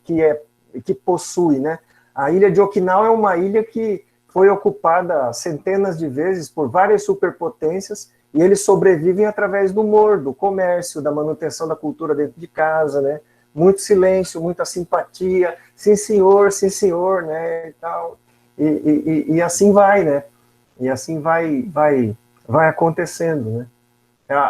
possui, né? A ilha de Okinawa é uma ilha que foi ocupada centenas de vezes por várias superpotências e eles sobrevivem através do humor, do comércio, da manutenção da cultura dentro de casa, né? Muito silêncio, muita simpatia, sim senhor, né, e tal, e assim vai, né, e assim vai acontecendo, né.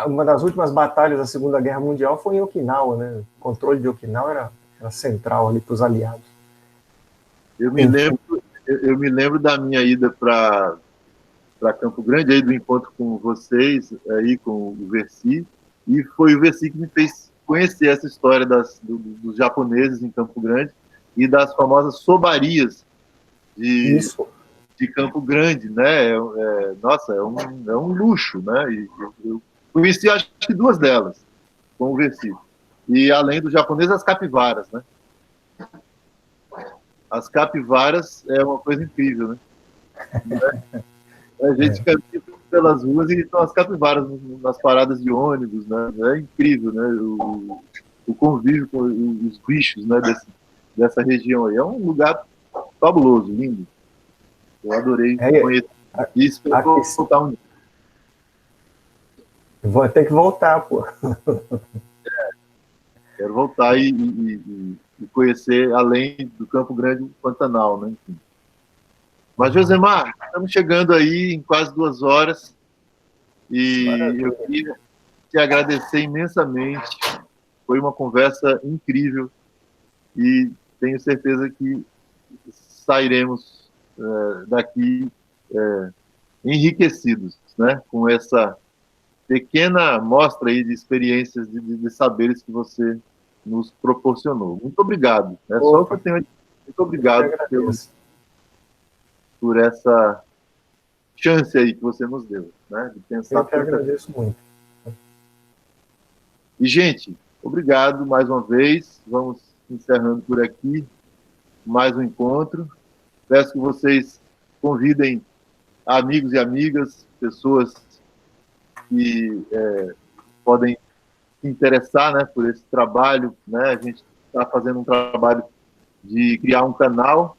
Uma das últimas batalhas da Segunda Guerra Mundial foi em Okinawa, né, o controle de Okinawa era central ali para os aliados. Eu me lembro da minha ida para Campo Grande, aí do encontro com vocês, aí com o Versi, e foi o Versi que me fez conhecer essa história dos japoneses em Campo Grande e das famosas sobarias de Campo Grande, né? Nossa, é um luxo, né? E eu conheci, acho que 2 delas, com o Versi. E além dos japoneses, as capivaras, né? As capivaras é uma coisa incrível, né? A gente caminha pelas ruas e estão as capivaras nas paradas de ônibus, né? É incrível, né? O convívio com os bichos, né? Dessa região aí. É um lugar fabuloso, lindo. Eu adorei conhecer isso. Eu vou voltar um dia. Vou ter que voltar, pô. Quero voltar e conhecer além do Campo Grande, o Pantanal, né? Enfim. Mas, Josemar, estamos chegando aí em quase 2 horas e eu queria te agradecer imensamente. Foi uma conversa incrível e tenho certeza que sairemos daqui enriquecidos, né? Com essa pequena mostra aí de experiências, de saberes que você nos proporcionou. Muito obrigado. Só o que eu tenho a dizer. Muito obrigado por essa chance aí que você nos deu, né? De pensar. Eu que agradeço muito. E, gente, obrigado mais uma vez. Vamos encerrando por aqui mais um encontro. Peço que vocês convidem amigos e amigas, pessoas que podem se interessar, né, por esse trabalho, né? A gente está fazendo um trabalho de criar um canal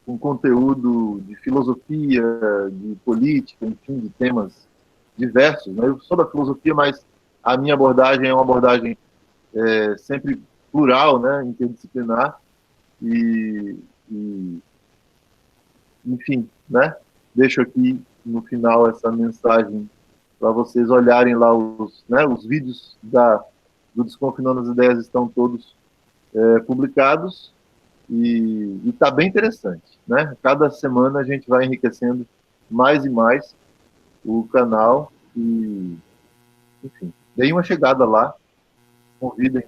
com conteúdo de filosofia, de política, enfim, de temas diversos, né? Eu sou da filosofia, mas a minha abordagem é uma abordagem sempre plural, né? Interdisciplinar, enfim, né? Deixo aqui no final essa mensagem para vocês olharem lá os vídeos do Desconfinando as Ideias estão todos publicados e está bem interessante, né? Cada semana a gente vai enriquecendo mais e mais o canal e, enfim, deem uma chegada lá, convidem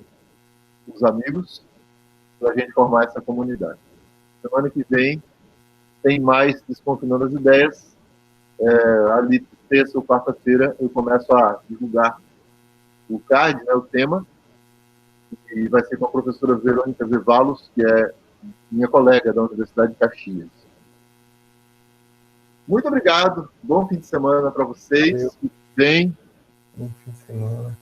os amigos para a gente formar essa comunidade. Semana que vem tem mais Desconfinando as Ideias. Ali, terça ou quarta-feira, eu começo a divulgar o card, né, o tema, e vai ser com a professora Verônica Zevalos, que é minha colega da Universidade de Caxias. Muito obrigado, bom fim de semana para vocês, bem. Bom fim de semana.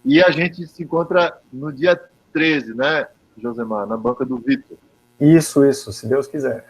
E a gente se encontra no dia 13, né, Josemar, na banca do Vitor. Isso, se Deus quiser.